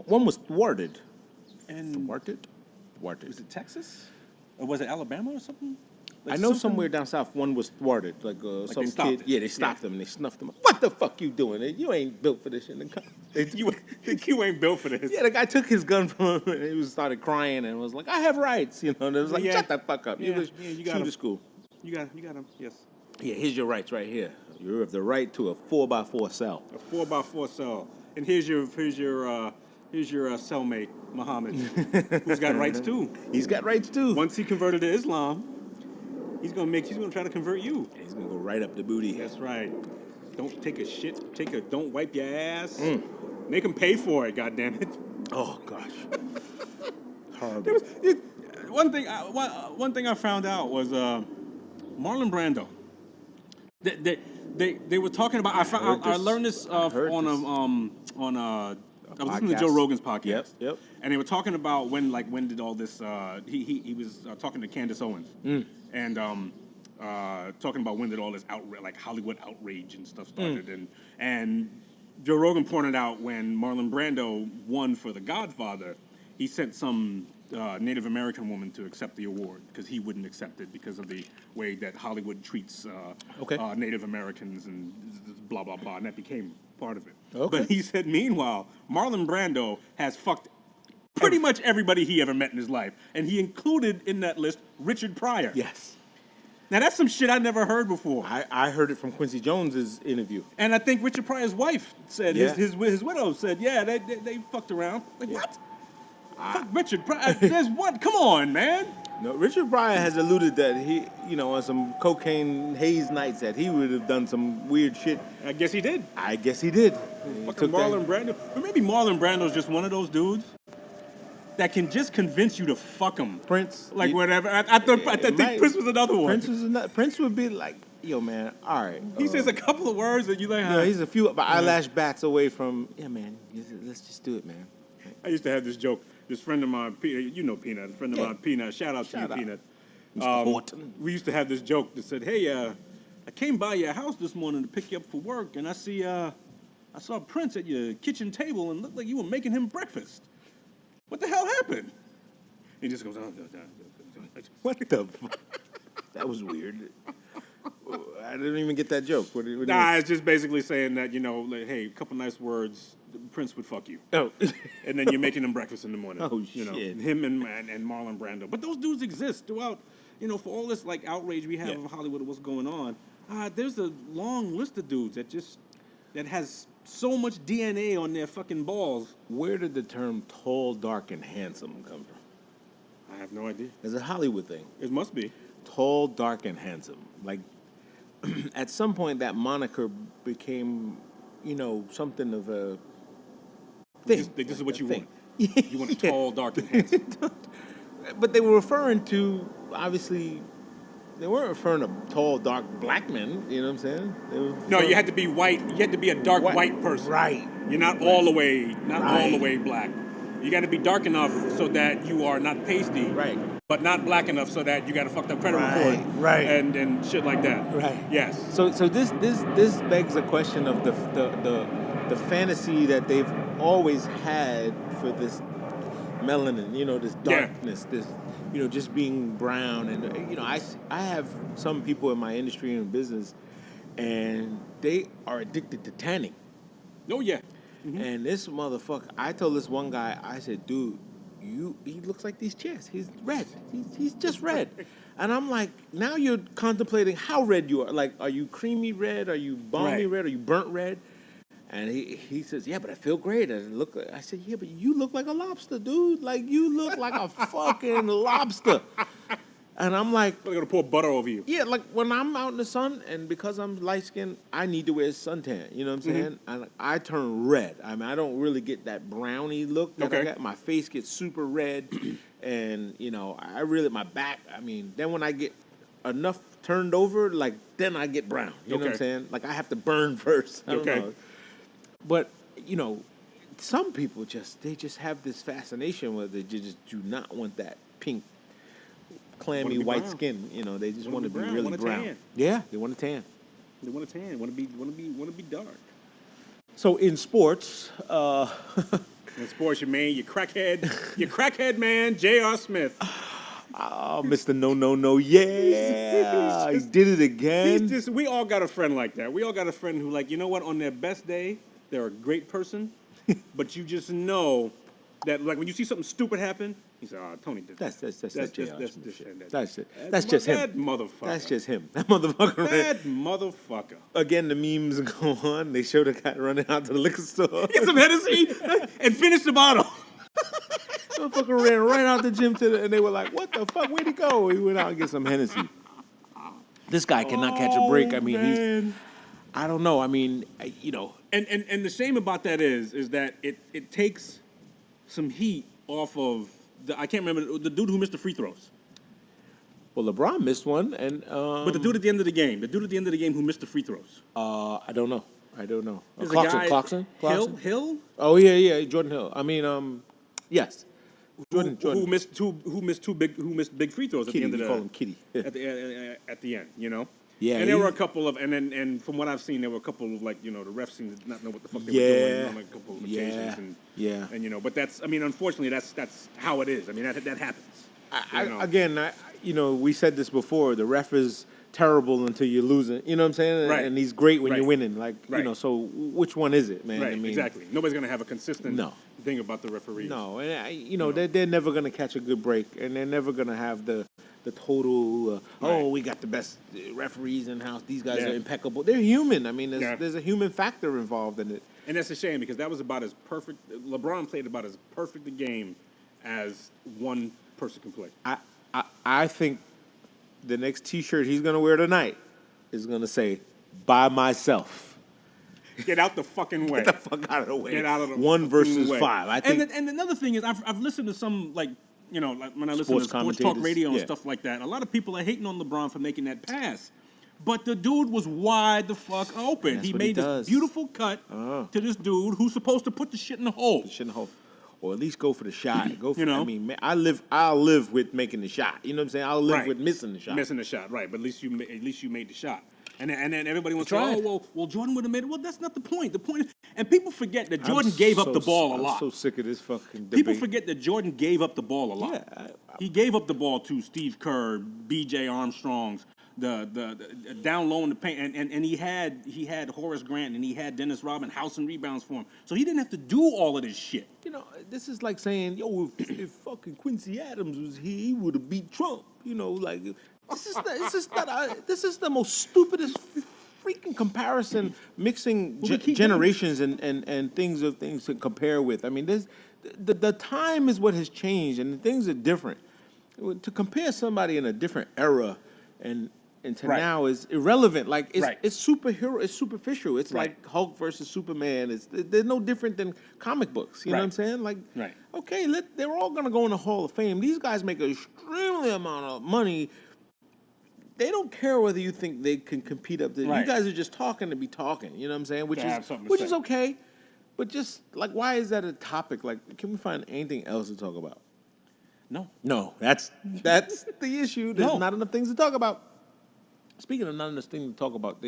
One was thwarted. Thwarted. Was it Texas? Or was it Alabama or something? Like I know somewhere down south one was thwarted. Like some kid. It. Yeah, they stopped them and they snuffed them. What the fuck you doing? You ain't built for this shit. You ain't built for this. Yeah, the guy took his gun from him and he started crying and was like, "I have rights," And it was like, "Shut the fuck up." You got shoot to school. You got him. Yes. Yeah, here's your rights right here. You have the right to a 4x4 cell. A 4x4 cell, and here's your cellmate Muhammad, who's got rights too. He's got rights too. Once he converted to Islam, he's gonna try to convert you. He's gonna go right up the booty. That's right. Don't take a shit. Don't wipe your ass. Make him pay for it. God damn it. Oh gosh. Horrible. One thing I found out was Marlon Brando. They were talking about. I learned this I was listening to Joe Rogan's podcast. Yep. And they were talking about when did all this? He was talking to Candace Owens and talking about when did all this Hollywood outrage and stuff started and Joe Rogan pointed out when Marlon Brando won for The Godfather, he sent some Native American woman to accept the award because he wouldn't accept it because of the way that Hollywood treats Native Americans and blah, blah, blah. And that became part of it. Okay. But he said, meanwhile, Marlon Brando has fucked pretty much everybody he ever met in his life. And he included in that list Richard Pryor. Yes. Now, that's some shit I never heard before. I heard it from Quincy Jones's interview. And I think Richard Pryor's wife said, his widow said, they fucked around. What? Fuck Richard Pryor. There's what? Come on, man. No, Richard Pryor has alluded that he, on some cocaine haze nights that he would have done some weird shit. I guess he did. Fucking Marlon Brando. But maybe Marlon Brando's just one of those dudes that can just convince you to fuck him. Prince. Whatever. I think Prince was another one. Prince would be like, yo, man, all right. He says a couple of words that you like, yeah, he's a few eyelash bats away from, man, let's just do it, man. I used to have this joke. This friend of mine, Peanut, Peanut, a friend of mine, Peanut. Shout out to you, Peanut. Mr. Horton. We used to have this joke that said, hey, I came by your house this morning to pick you up for work, and I saw Prince at your kitchen table and looked like you were making him breakfast. What the hell happened? He just goes, what the fuck? That was weird. I didn't even get that joke. What it's just basically saying that, hey, a couple nice words, Prince would fuck you. Oh. And then you're making him breakfast in the morning. Oh, shit. Him and Marlon Brando. But those dudes exist throughout, for all this, outrage we have of Hollywood and what's going on. There's a long list of dudes that has so much DNA on their fucking balls. Where did the term tall, dark, and handsome come from? I have no idea. It's a Hollywood thing. It must be. Tall, dark, and handsome. At some point, that moniker became something of a This, thing. this is what you thing. want. You want a tall, dark, and handsome. But they were referring to, obviously, they weren't referring to tall, dark black men. You know what I'm saying? They were No, you had to be white. You had to be a dark white person. Right. You're not all the way, all the Right. way black. You got to be dark enough so that you are not pasty. Right. But not black enough so that you got a fucked up credit Right, report. right. And shit like that. Right. Yes. So this begs the question of the fantasy that they've always had for this melanin, this darkness, this just being brown, and I have some people in my industry and business, and they are addicted to tanning. Oh yeah. And this motherfucker, I told this one guy, I said, dude, he looks like these chairs. He's red. He's just red. And I'm like, now you're contemplating how red you are. Like, are you creamy red? Are you balmy Right. red? Are you burnt red? And he says, yeah, but I feel great. I said, yeah, but you look like a lobster, dude. Like, you look like a fucking lobster. And I'm like, They're gonna pour butter over you. yeah, like when I'm out in the sun, and because I'm light skinned, I need to wear suntan. You know what I'm saying? And I turn red. I mean, I don't really get that brownie look that I Okay. got. My face gets super red, and I really my back. I mean, then when I get enough turned over, like then I get brown. You know what I'm Okay. saying? Like I have to burn first. I don't Okay. know. But some people just have this fascination where they just do not want that pink, clammy be white brown. skin. They just want Wanna to be be brown, really wanna brown. tan. Yeah, they want to tan. They want to tan. Want to be dark. So in sports, In sports, your crackhead man, J.R. Smith. Mr. No, yeah, he did it again. We all got a friend like that. We all got a friend who, like, you know what, on their best day, they're a great person, but you just know that, like, when you see something stupid happen, you say, oh, Tony did that. That's That's J.R. just Smith shit. that. That's it. That's just him. That motherfucker. That's just him. That motherfucker. That motherfucker. Again, the memes go on. They show the guy running out to the liquor store. Get some Hennessy and finish the bottle. Motherfucker ran right out the gym and they were like, "What the fuck? Where'd he go?" He went out and get some Hennessy. This guy cannot catch a break. I mean, I don't know. I mean, And the shame about that is that it takes some heat off of I can't remember the dude who missed the free throws. Well, LeBron missed one, and But the dude at the end of the game, who missed the free throws. I don't know. There's a Clarkson. guy, Hill, Oh yeah, Jordan Hill. I mean, yes, Jordan. who missed big free throws at Kitty, the end of we the call him Kitty. at the end, Yeah, and there he- were a couple of, and from what I've seen, there were a couple of, like, the refs seemed to not know what the fuck they Yeah. were doing on a couple of Yeah. occasions, Yeah. and but that's, I mean, unfortunately, that's how it is. I mean, that happens. Again, we said this before. The ref is terrible until you're losing. You know what I'm saying? Right. And he's great when Right. you're winning. Like, Right. so which one is it, man? Right, I mean, exactly. Nobody's gonna have a consistent No. thing about the referees. No, and they're never gonna catch a good break, and they're never gonna have the total. Right. We got the best referees in house. These guys Yeah. are impeccable. They're human. I mean, Yeah. there's a human factor involved in it. And that's a shame because that was about as perfect. LeBron played about as perfect a game as one person can play. I think the next T-shirt he's gonna wear tonight is gonna say "By myself." Get out the fucking way. Get the fuck out of the way. Get out of the One fucking versus way. five. I think. And another thing is, I've listened to some, like, like when I listen Sports to sports talk commentators, radio and yeah. stuff like that. A lot of people are hating on LeBron for making that pass, but the dude was wide the fuck open. That's He what he made this does. beautiful cut to this dude who's supposed to put the shit in the hole. Shouldn't hold. Or at least go for the shot. Go for. You know? I mean, I'll live with making the shot. You know what I'm saying? I'll live Right. with missing the shot. Missing the shot, right? But at least you made the shot. And then everybody wants to tried. say, well, Jordan would have made it. Well, that's not the point. The point is, and people forget that Jordan gave up the ball a lot. I'm so sick of this fucking debate. People forget that Jordan gave up the ball a lot. Yeah, He gave up the ball to Steve Kerr, B.J. Armstrongs, the down low in the paint, and he had Horace Grant and he had Dennis Rodman housing rebounds for him. So he didn't have to do all of this shit. This is like saying, yo, if fucking Quincy Adams was here, he would have beat Trump. Like this is the most stupidest freaking comparison, mixing Well, we keep generations and things to compare with. I mean, the time is what has changed, and things are different. To compare somebody in a different era and into Right. now is irrelevant. Like Right. it's superhero, it's superficial. It's Right. like Hulk versus Superman. They're no different than comic books. You know what I'm Right. saying? Like, Right. okay, they're all gonna go in the Hall of Fame. These guys make an extremely amount of money. They don't care whether you think they can compete up there. You Right. guys are just talking to be talking. You know what I'm saying? Which To have something to which say. is okay. But just like, why is that a topic? Like, can we find anything else to talk about? No. No, that's the issue. There's No. not enough things to talk about. Speaking of not enough things to talk about,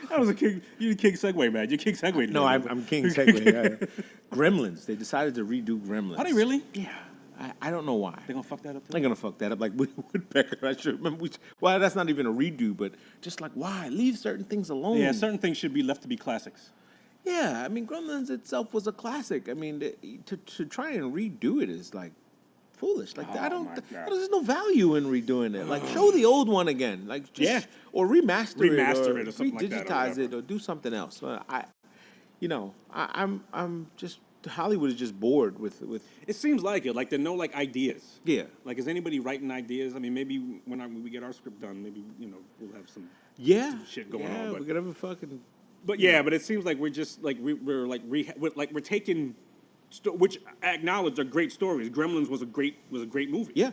That was a king. You king segue, man. You king segue. no, I'm King Segway. Gremlins. They decided to redo Gremlins. Are they really? Yeah. I don't know why. They're gonna fuck that up. Too? They're gonna fuck that up like Woodpecker. I should remember. Well, that's not even a redo, but just like, why leave certain things alone? Yeah, certain things should be left to be classics. Yeah, I mean, Gremlins itself was a classic. I mean, to try and redo it is like foolish. Like, I Oh, don't. my God. There's no value in redoing it. Like, show the old one again. Like, just, Yeah. or remaster it, Remaster it or something like that, or digitize whatever. it, or do something else. I'm just Hollywood is just bored with. It seems like it. Like there are no like ideas. Yeah. Like is anybody writing ideas? I mean, maybe when we get our script done, maybe we'll have some. Yeah, shit going yeah, on, but- we're gonna have a fucking. But yeah, but it seems like we're just like we're taking, which I acknowledge are great stories. Gremlins was a great movie. Yeah,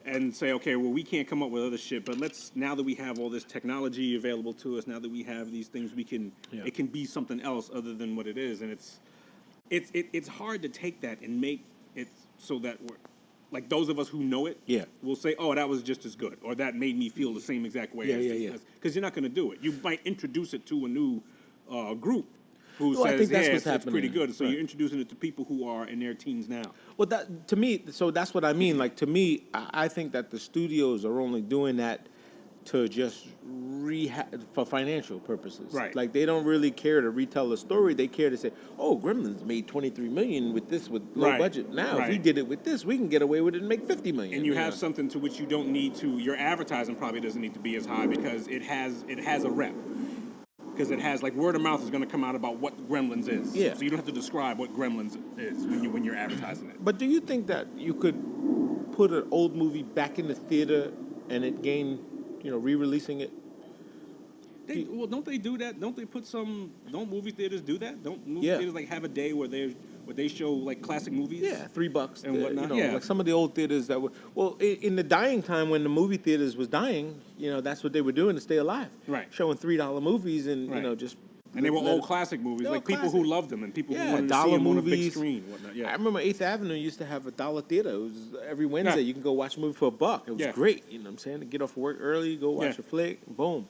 And say, okay, well, we can't come up with other shit, but let's, now that we have all this technology available to us, now that we have these things, it can be something else other than what it is. And it's hard to take that and make it so that we're, like those of us who know it, Yeah. will say, oh, that was just as good, or that made me feel the same exact way. Yeah. Because you're not going to do it. You might introduce it to a new group who Well, I says, think that's yeah, what's it's pretty happening. good. So Right. you're introducing it to people who are in their teens now. well, that to me, so that's what I mean. Like to me, I think that the studios are only doing that to just for financial purposes. Right. Like they don't really care to retell the story. They care to say, "Oh, Gremlins made $23 million with low Right. budget. Now, if we Right. did it with this, we can get away with it and make $50 million." And you have know? something to which you don't need to. Your advertising probably doesn't need to be as high because it has a rep. Because it has like word of mouth is going to come out about what Gremlins is. Yeah. So you don't have to describe what Gremlins is when you're advertising it. But do you think that you could put an old movie back in the theater and it gain, re-releasing it? Don't they do that? Don't they put some? Don't movie theaters do that? Don't movie Yeah. theaters like have a day where they show like classic movies? Yeah, $3 And whatnot, yeah. like some of the old theaters that were in the dying time when the movie theaters was dying. That's what they were doing to stay alive. Right. Showing $3 movies and Right. just. And they were let old it- classic movies, They were like people who classic. loved them and people who Yeah, wanted to see dollar them on a big movies. screen. And whatnot. Yeah. I remember 8th Avenue used to have a dollar theater. It was every Wednesday. Yeah. You can go watch a movie for $1. It was Yeah. great. You know what I'm saying? To get off work early, go watch Yeah. a flick, boom.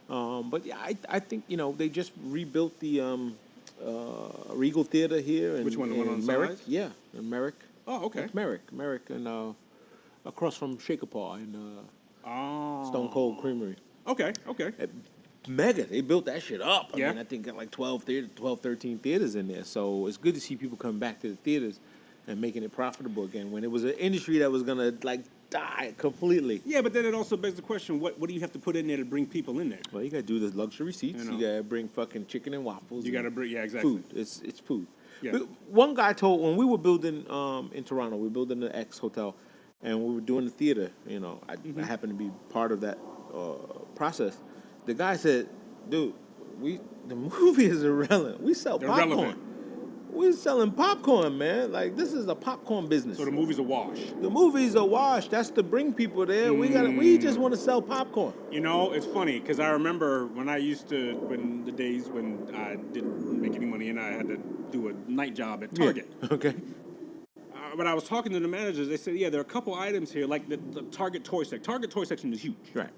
But yeah, I think they just rebuilt the Regal Theater here. Which one? The one on Merrick? Sunrise? Yeah, in Merrick. Oh, okay. It's Merrick, and across from Shaker Paw in Oh. Stone Cold Creamery. Okay. Mega. They built that shit up. Yeah. I think got like 12, 13 theaters in there. So it's good to see people coming back to the theaters and making it profitable again when it was an industry that was gonna like die completely. Yeah, but then it also begs the question: what do you have to put in there to bring people in there? Well, you gotta do the luxury seats. You You, know. gotta bring fucking chicken and waffles. You and gotta bring- yeah, exactly. Food. It's food. Yeah. But one guy told when we were building in Toronto, we were building the X Hotel, and we were doing the theater. I happened to be part of that process. The guy said, "Dude, the movie is irrelevant. We sell popcorn. Irrelevant. We're selling popcorn, man. Like this is a popcorn business. So the movie's a wash. The movie's a wash. That's to bring people there. We just want to sell popcorn. It's funny because I remember when the days when I didn't make any money and I had to do a night job at Target. Yeah. Okay. But I was talking to the managers. They said, yeah, there are a couple items here, like the Target toy section. Target toy section is huge. Right.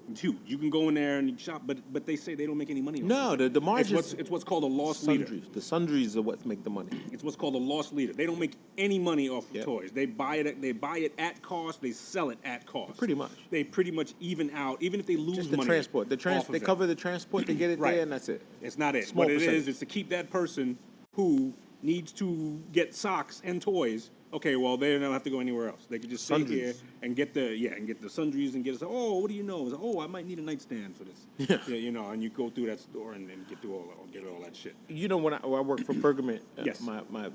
It's huge. You can go in there and shop, but they say they don't make any money. No, the It's margins. what's called a loss leader. Sundries. The sundries are what make the money. It's what's called a loss leader. They don't make any money off of Yep. toys. They buy it at cost. They sell it at cost. Pretty much. They pretty much even out, even if they lose Just the money. transport. off of They it. cover the transport. They get it Right. there, and that's it. It's not it. Small What it percentage. is to keep that person who needs to get socks and toys. Okay, well they don't have to go anywhere else. They could just sit here Sundries. and get the sundries and get us. Oh, what do you know? It's like, oh, I might need a nightstand for this. Yeah. And you go through that store and then get all that shit. When I worked for Pergament, Yes. my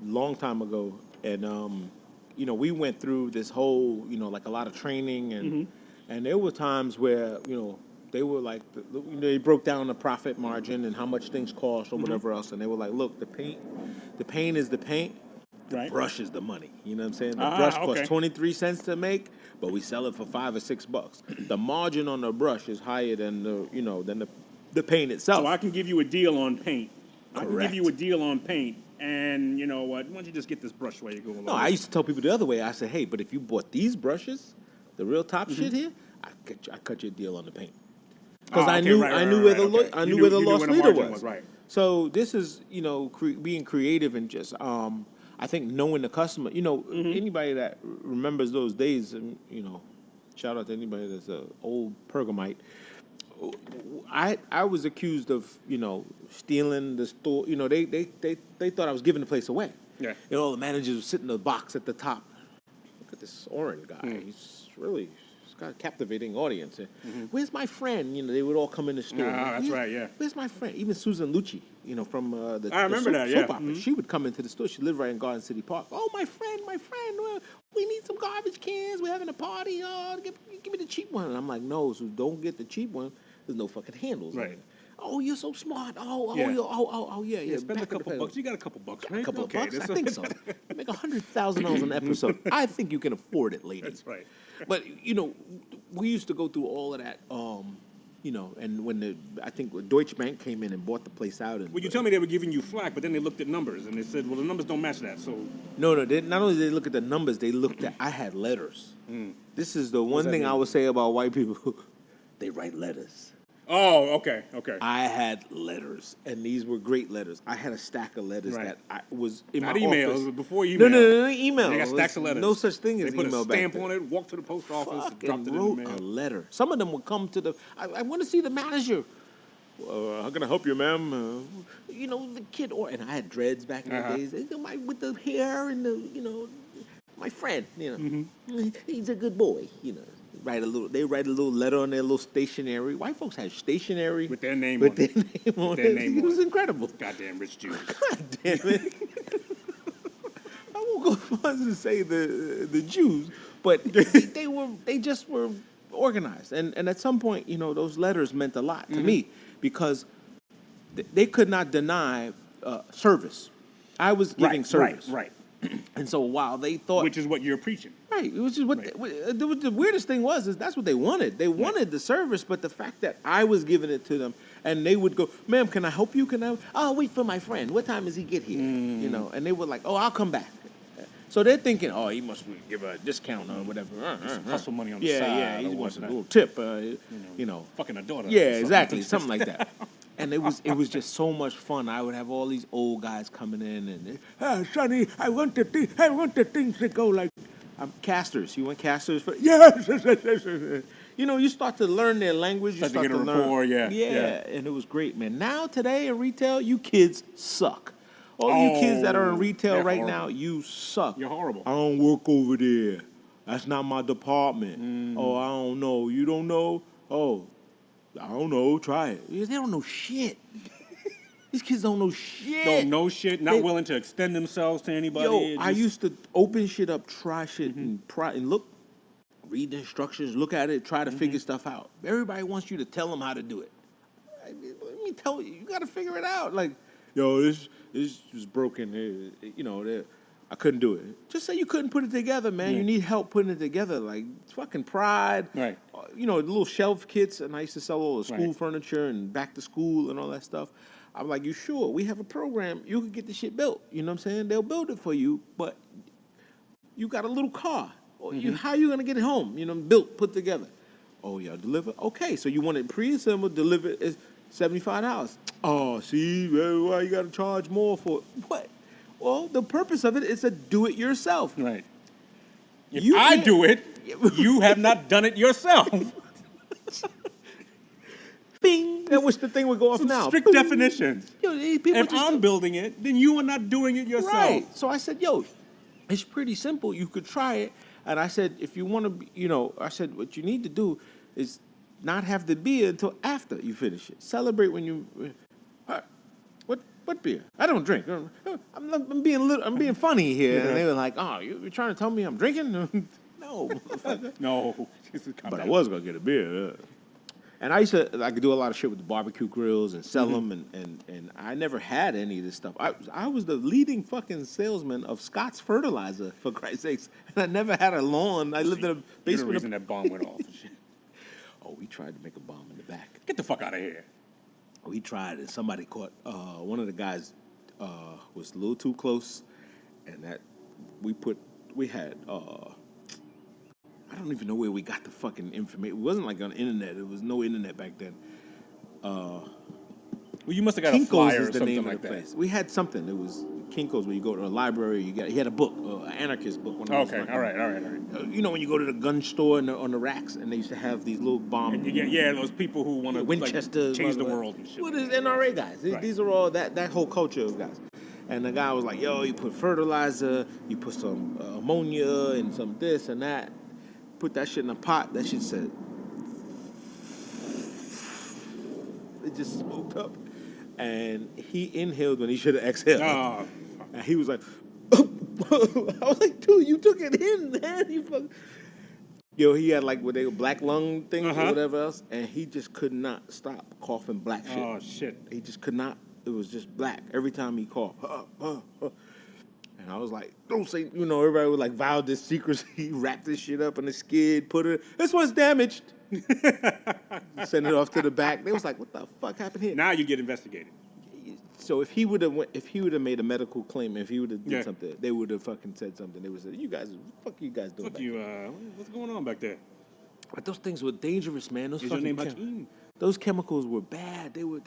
long time ago, and we went through this whole, like a lot of training, and there were times where, they were like, they broke down the profit margin and how much things cost or whatever else, and they were like, look, the paint is the paint, the brush is the money. You know what I'm saying? The brush costs 23 cents to make, but we sell it for $5 or $6. The margin on the brush is higher than the paint itself. So I can give you a deal on paint. Correct. I can give you a deal on paint, and you know what? Why don't you just get this brush while you go along? No, I used to tell people the other way. I said, hey, but if you bought these brushes, the real top shit here, I cut you a deal on the paint. Because I knew where the loss leader was. Right. So this is, being creative and just, I think knowing the customer. Anybody that remembers those days, and shout out to anybody that's an old Pergamite. I was accused of stealing the store. They thought I was giving the place away. Yeah. The managers would sit in the box at the top. Look at this Oren guy. He's got a captivating audience. Where's my friend? They would all come in the store. That's right. Yeah. Where's my friend? Even Susan Lucci, from the I remember that. soap opera. She would come into the store. She lived right in Garden City Park. Oh, my friend. Well, we need some garbage cans. We're having a party. Oh, give me the cheap one. And I'm like, no, so don't get the cheap one. There's no fucking handles. Right. Oh, you're so smart. Yeah. Spend a couple bucks. You got a couple bucks, right? A couple of bucks? I think so. You make $100,000 an episode. I think you can afford it, lady. That's right. But we used to go through all of that. And when I think Deutsche Bank came in and bought the place out. Well, you tell me they were giving you flack, but then they looked at numbers and they said, well, the numbers don't match that. So no. Not only did they look at the numbers, they looked at. I had letters. This is the one thing I would say about white people. They write letters. Oh, okay. I had letters, and these were great letters. I had a stack of letters that I was in Not my emails, office. Before email. No, email. They got stacks of letters. No such thing as they put email a back stamp then. on it, walk to the post office, Fucking dropped it in the wrote mail. a letter. Some of them would come to the. I want to see the manager. How can I help you, ma'am? The kid, and I had dreads back in the days. With the hair and my friend. He's a good boy. They write a little letter on their little stationery. White folks had stationery With their name with on their it. name on Their it. name It was on it. incredible. Goddamn rich Jews. God damn it. I won't go far as to say the Jews, but they just were organized. And at some point, those letters meant a lot to me because they could not deny service. I was giving service. Right. And so while they thought... Which is what you're preaching. Right. It was just the weirdest thing is that's what they wanted. They wanted the service, but the fact that I was giving it to them, and they would go, ma'am, can I help you? I'll wait for my friend. What time does he get here? And they were like, oh, I'll come back. So they're thinking, oh, he must give a discount or whatever. Hustle money on the side. Yeah, he or wants a whatnot. little tip, Fucking a daughter. Yeah, exactly. Something like that. And it was just so much fun. I would have all these old guys coming in and, Sonny, I want the things to go like casters. You want casters for yes. You start to learn their language. You Start to get a learn. rapport, yeah. And it was great, man. Now today in retail, you kids suck. All you kids that are in retail right now, you suck. You're horrible. I don't work over there. That's not my department. Oh, I don't know. You don't know? Oh, I don't know. Try it. They don't know shit. These kids don't know shit. Don't know shit. Not willing to extend themselves to anybody. I used to open shit up, try shit, and look, read the instructions, look at it, try to figure stuff out. Everybody wants you to tell them how to do it. Let me tell you, you got to figure it out. Like, this was broken. I couldn't do it. Just say you couldn't put it together, man. You need help putting it together. Like, it's fucking pride. Right. The little shelf kits, and I used to sell all the school furniture and back to school and all that stuff. I'm like, you sure? We have a program. You can get the shit built. You know what I'm saying? They'll build it for you, but you got a little car. How you going to get it home? Built, put together. Oh, yeah, deliver? Okay, so you want it pre-assembled, delivered, is $75. Oh, see, why you got to charge more for it? What? Well, the purpose of it is to do it yourself. Right. If I do it, you have not done it yourself. Bing. That was the thing would go off now. Strict definitions. If Just I'm building it, then you are not doing it yourself. Right. So I said, it's pretty simple. You could try it. And I said, if you want to, I said, what you need to do is not have the beer until after you finish it. Celebrate when you, What beer? I don't drink. I'm being funny here. And they were like, oh, you're trying to tell me I'm drinking? No. No. But I was going to get a beer. And I could do a lot of shit with the barbecue grills and sell them, and I never had any of this stuff. I was the leading fucking salesman of Scott's Fertilizer, for Christ's sakes, and I never had a lawn. I lived in a You're the basement. reason that bomb went off. Oh, we tried to make a bomb in the back. Get the fuck out of here. We tried, and somebody caught one of the guys was a little too close, and that we had. I don't even know where we got the fucking information. It wasn't like on the internet. There was no internet back then. Well, you must have got Kinko's a flyer is or the something name like of the that. place. We had something. It was Kinko's where you go to a library. He had a book, an anarchist book. One of those, Okay, all right. You know when you go to the gun store on the racks, and they used to have these little bomb. And yeah, those people who want to Winchester, change the world and shit. What is NRA guys? Right. These are all that whole culture of guys. And the guy was like, "Yo, you put fertilizer, you put some ammonia and some this and that. Put that shit in a pot." That shit said, it just smoked up, and he inhaled when he should have exhaled. Oh, And he was like, I was like, dude, you took it in, man. You fuck. Yo, he had like what they black lung things or whatever else, and he just could not stop coughing black shit. oh shit. He just could not. It was just black every time he coughed. And I was like, don't say, everybody would like vow this secrecy, wrap this shit up in a skid, put it, this one's damaged. Send it off to the back. They was like, what the fuck happened here? Now you get investigated. So if he would have made a medical claim, if he would have did Yeah. something, they would have fucking said something. They would have said, you guys doing Fuck back you. there?" What's going on back there? But those things were dangerous, man. Those Is your fucking name Hakeem? those chemicals were bad. They were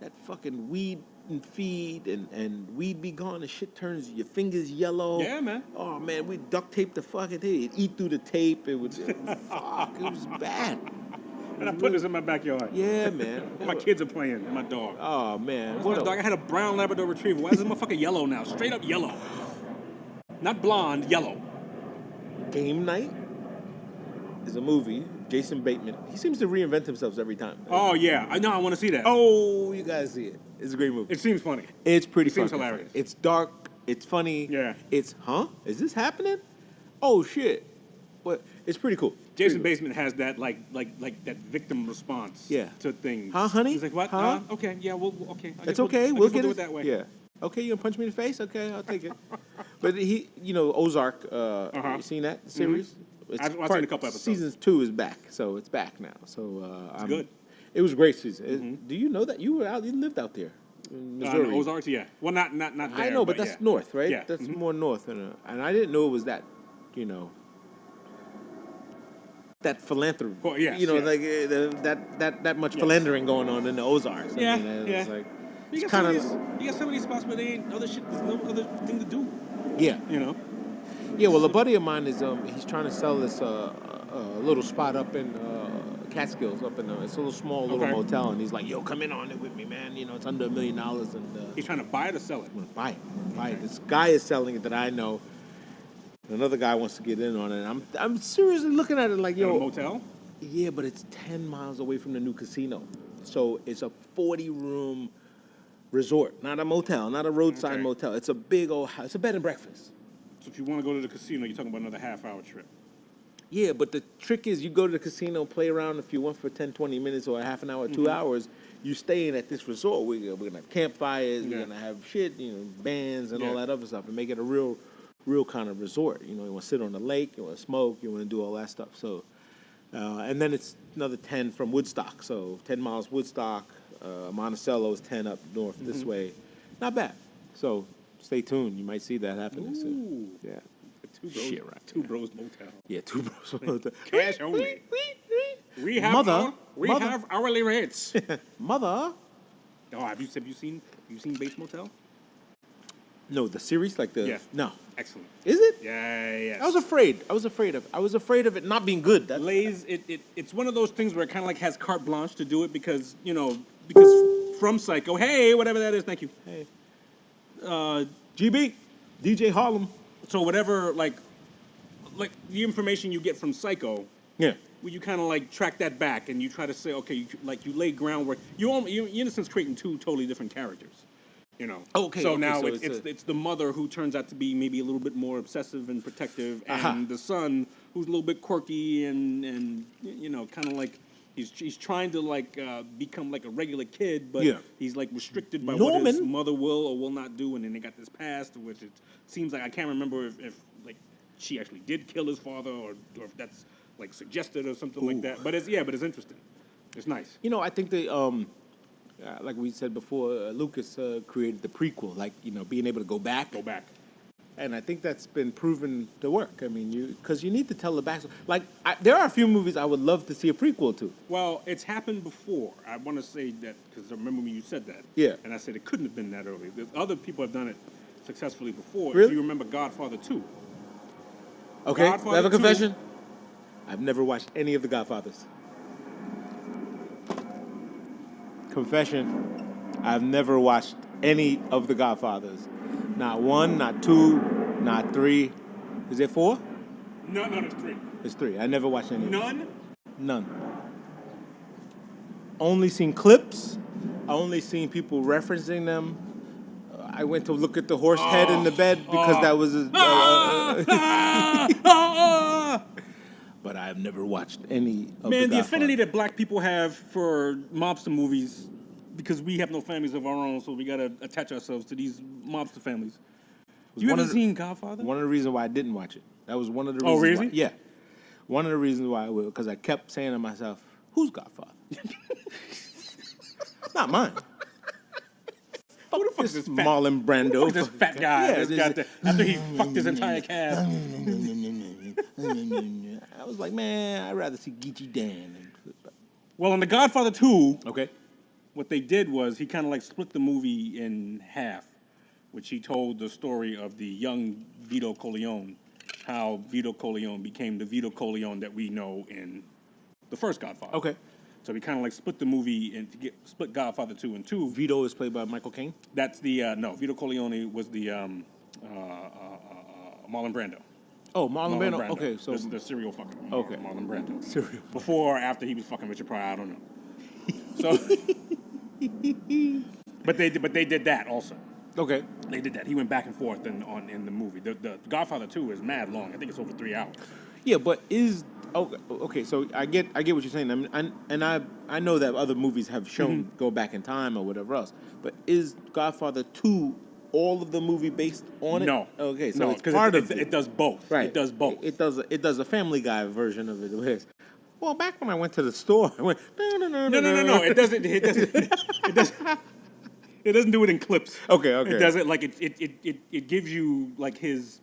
that fucking weed and feed and weed be gone and shit turns your fingers yellow. Yeah, man. Oh man, we duct taped the fucking thing. It'd eat through the tape. It would fuck. It was bad. And I put this in my backyard. Yeah, man. My kids are playing and my dog. Oh man. My dog, I had a brown Labrador Retriever. Why is this motherfucker yellow now? Straight up yellow. Not blonde, yellow. Game Night is a movie. Jason Bateman. He seems to reinvent himself every time. Oh yeah, I know. I want to see that. Oh, you guys see it. It's a great movie. It seems funny. It's pretty It seems fucking hilarious. funny. It's dark. It's funny. Yeah. It's, Is this happening? Oh, shit. What? It's pretty cool. Jason Pretty Bateman has that like that victim response Yeah. to things. Huh, honey? He's like, what? Huh? Okay, yeah, well, okay. I It's guess okay. I We'll guess get do it it that way. Yeah. Okay, you gonna punch me in the face? Okay, I'll take it. But he, Ozark. You seen that series? I've seen a couple episodes. Season 2 is back, so it's back now. So it's good. It was a great season. Do you know that you lived out there in Missouri? No, Ozarks, yeah. Well, not there. I know, but that's yeah. north, right? Yeah. That's more north, and I didn't know it was that, that philanthropy. Well, yes, like yes. that much philandering going on in the Ozarks. Yeah, I mean, yeah. It's like, You it's got, kind you got some of these spots where they ain't other shit. There's no other thing to do. yeah. You know. Well, a buddy of mine is he's trying to sell this little spot up in Catskills, it's a little small little Okay. motel, and he's like, "Yo, come in on it with me, man. It's under $1 million, and He's trying to buy it or sell it. I'm gonna buy it. This guy is selling it that I know. Another guy wants to get in on it. And I'm seriously looking at it like, In a yo, motel. yeah, but it's 10 miles away from the new casino, so it's a 40-room resort, not a motel, not a roadside Okay. motel. It's a big old house. It's a bed and breakfast. So if you want to go to the casino, you're talking about another half-hour trip. Yeah, but the trick is you go to the casino, play around if you want for 10, 20 minutes or a half an hour, 2 hours. You staying at this resort. We're going to have campfires. Yeah. We're going to have shit, bands and all Yeah. that other stuff and make it a real kind of resort. You want to sit on the lake, you want to smoke, you want to do all that stuff. So, and then it's another 10 from Woodstock. So 10 miles Woodstock, Monticello is 10 up north this way. Not bad. So stay tuned. You might see that happening soon. Ooh. Yeah. Two bros, Shit, right. Two bros motel. Yeah, 2 bros. Cash only. We have Mother, have hourly rates. Mother. Oh, have you seen Bates Motel? No, the series, like the Yeah. no. Excellent. Is it? Yeah. I was afraid of it not being good. Lays it's one of those things where it kind of like has carte blanche to do it because from Psycho, hey, whatever that is, thank you. Hey. GB. DJ Harlem. So whatever like the information you get from Psycho, Yeah. well, you kind of like track that back and you try to say, okay, you lay groundwork. You in a sense creating two totally different characters. You know. Okay, So okay, now so it's the mother who turns out to be maybe a little bit more obsessive and protective, and Aha. the son who's a little bit quirky and you know, kind of like he's trying to like become like a regular kid, but Yeah. he's like restricted by what his Norman. mother will or will not do, and then they got this past, which it seems like I can't remember if like she actually did kill his father or if that's like suggested or something like that. But it's interesting. It's nice. You know, I think they, like we said before, Lucas created the prequel, like, you know, being able to go back. Go back. And I think that's been proven to work. I mean, because you need to tell the backstory. Like, there are a few movies I would love to see a prequel to. Well, it's happened before. I want to say that because I remember when you said that. Yeah. And I said it couldn't have been that early. Other people have done it successfully before. Really? If you remember Godfather 2. Okay, Godfather I have a 2. confession. I've never watched any of the Godfathers. Confession, I've never watched any of the Godfathers. Not 1, not 2, not 3. Is there 4? No, there's 3. There's 3. I never watched any of them. None? None. Only seen clips. I only seen people referencing them. I went to look at the horse head in the bed because that was but I've never watched any of Man, the Godfather. affinity that black people have for mobster movies, because we have no families of our own, so we got to attach ourselves to these mobster families. You one ever of the- seen Godfather? One of the reasons why I didn't watch it. That was one of the Oh, reasons. really? Why, yeah. One of the reasons why I will, because I kept saying to myself, who's Godfather? Not mine. Who the fuck is This this fat? Marlon Brando. Fuck this fat guy Yeah, that's this- got after he fucked his entire cast. I was like, man, I'd rather see Geechee Dan. Well, in The Godfather 2, Okay. what they did was he kind of like split the movie in half, which he told the story of the young Vito Corleone, how Vito Corleone became the Vito Corleone that we know in the first Godfather. Okay. So he kind of like split the movie and split Godfather 2 in two. Vito is played by Michael Caine. That's the no, Vito Corleone was the Marlon Brando. Oh, Marlon Brando. Okay, so the serial fucker. Okay. Marlon Brando. Serial. Before or after he was fucking Richard Pryor, I don't know. So, but they did that also. Okay. They did that. He went back and forth in the movie. The Godfather 2 is mad long. I think it's over 3 hours. Yeah, but is okay. So I get what you're saying. I mean, I know that other movies have shown go back in time or whatever else. But is Godfather 2 all of the movie based on it? No. Okay, so no, it's because part it, of it does both. Right. It does both. It does a Family Guy version of it. Where it's, well, back when I went to the store, I went No. It doesn't. It doesn't do it in clips. Okay. It does it like it gives you like his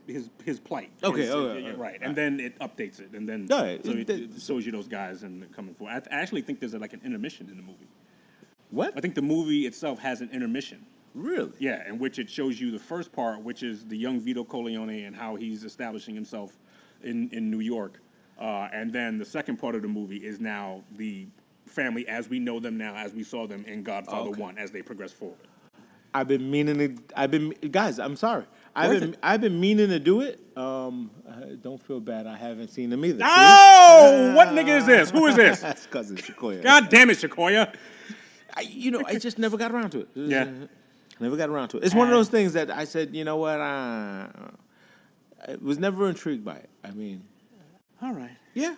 plight. Okay, Yeah, right. And then it updates it, and then Right, so it- it shows you those guys and coming forward. I actually think there's like an intermission in the movie. What? I think the movie itself has an intermission. Really? Yeah, in which it shows you the first part, which is the young Vito Corleone and how he's establishing himself in New York. And then the second part of the movie is now the family as we know them now, as we saw them in Godfather 1, as they progress forward. Guys, I'm sorry. I've been meaning to do it. Don't feel bad. I haven't seen them either. Oh, what nigga is this? Who is this? That's cousin Shakoya. God damn it, Shakoya. I just never got around to it. Yeah. Never got around to it. It's one of those things that I said, you know what? I was never intrigued by it. I mean, All right. yeah.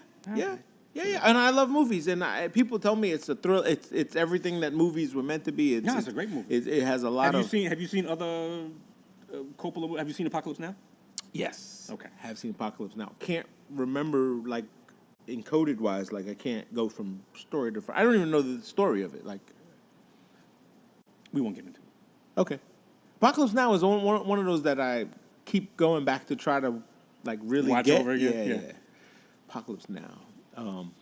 And I love movies, and people tell me it's a thrill. It's everything that movies were meant to be. It's a great movie. It has a lot Have of. you seen other Coppola? Have you seen Apocalypse Now? Yes. Okay. Have seen Apocalypse Now. Can't remember like encoded wise. Like I can't go from story to. I don't even know the story of it. Like. We won't get into it. Okay. Apocalypse Now is one of those that I keep going back to try to like really Watch get. over again? Yeah. Apocalypse Now.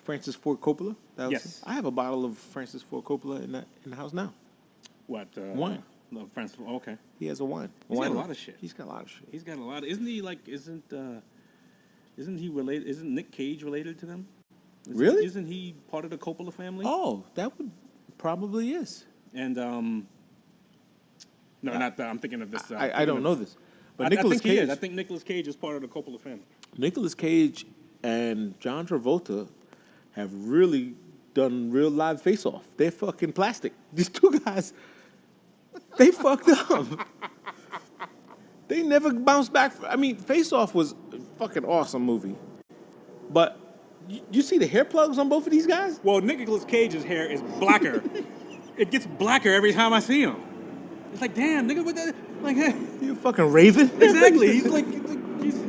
Francis Ford Coppola. Yes. I have a bottle of Francis Ford Coppola in the house now. What? Wine. No, Francis. Okay. He has a wine. He's got a lot of shit. He's got a lot of shit. He's got a lot. Isn't he like? Isn't he related? Isn't Nick Cage related to them? Really? Isn't he part of the Coppola family? Oh, that would probably is. And no, not that. I'm thinking of this. I don't know this, but I Nicolas think he Cage. is. I think Nicolas Cage is part of the Coppola family. Nicolas Cage and John Travolta have really done real live face-off. They're fucking plastic. These two guys, They fucked up. They never bounced back. I mean, Face Off was a fucking awesome movie. But you see the hair plugs on both of these guys? Well, Nicolas Cage's hair is blacker. It gets blacker every time I see him. It's like, damn, nigga, what the, like, hey. You fucking Raven? Exactly. He's like he's...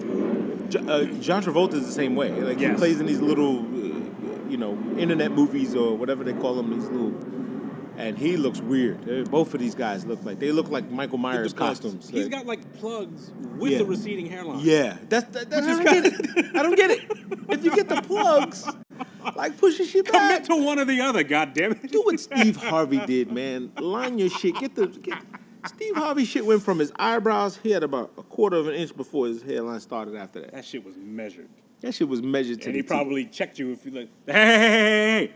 John Travolta is the same way. Like he plays in these little, internet movies or whatever they call them. These little, and he looks weird. Both of these guys look like Michael Myers costumes. He's got like plugs with the receding hairline. Yeah, that's I don't get it. I don't get it. If you get the plugs, like push your shit back. Commit to one or the other. God damn it. Do what Steve Harvey did, man. Line your shit. Steve Harvey shit went from his eyebrows. He had about a quarter of an inch before his hairline started after that. That shit was measured. That shit was measured to and the he probably checked you if you like, hey,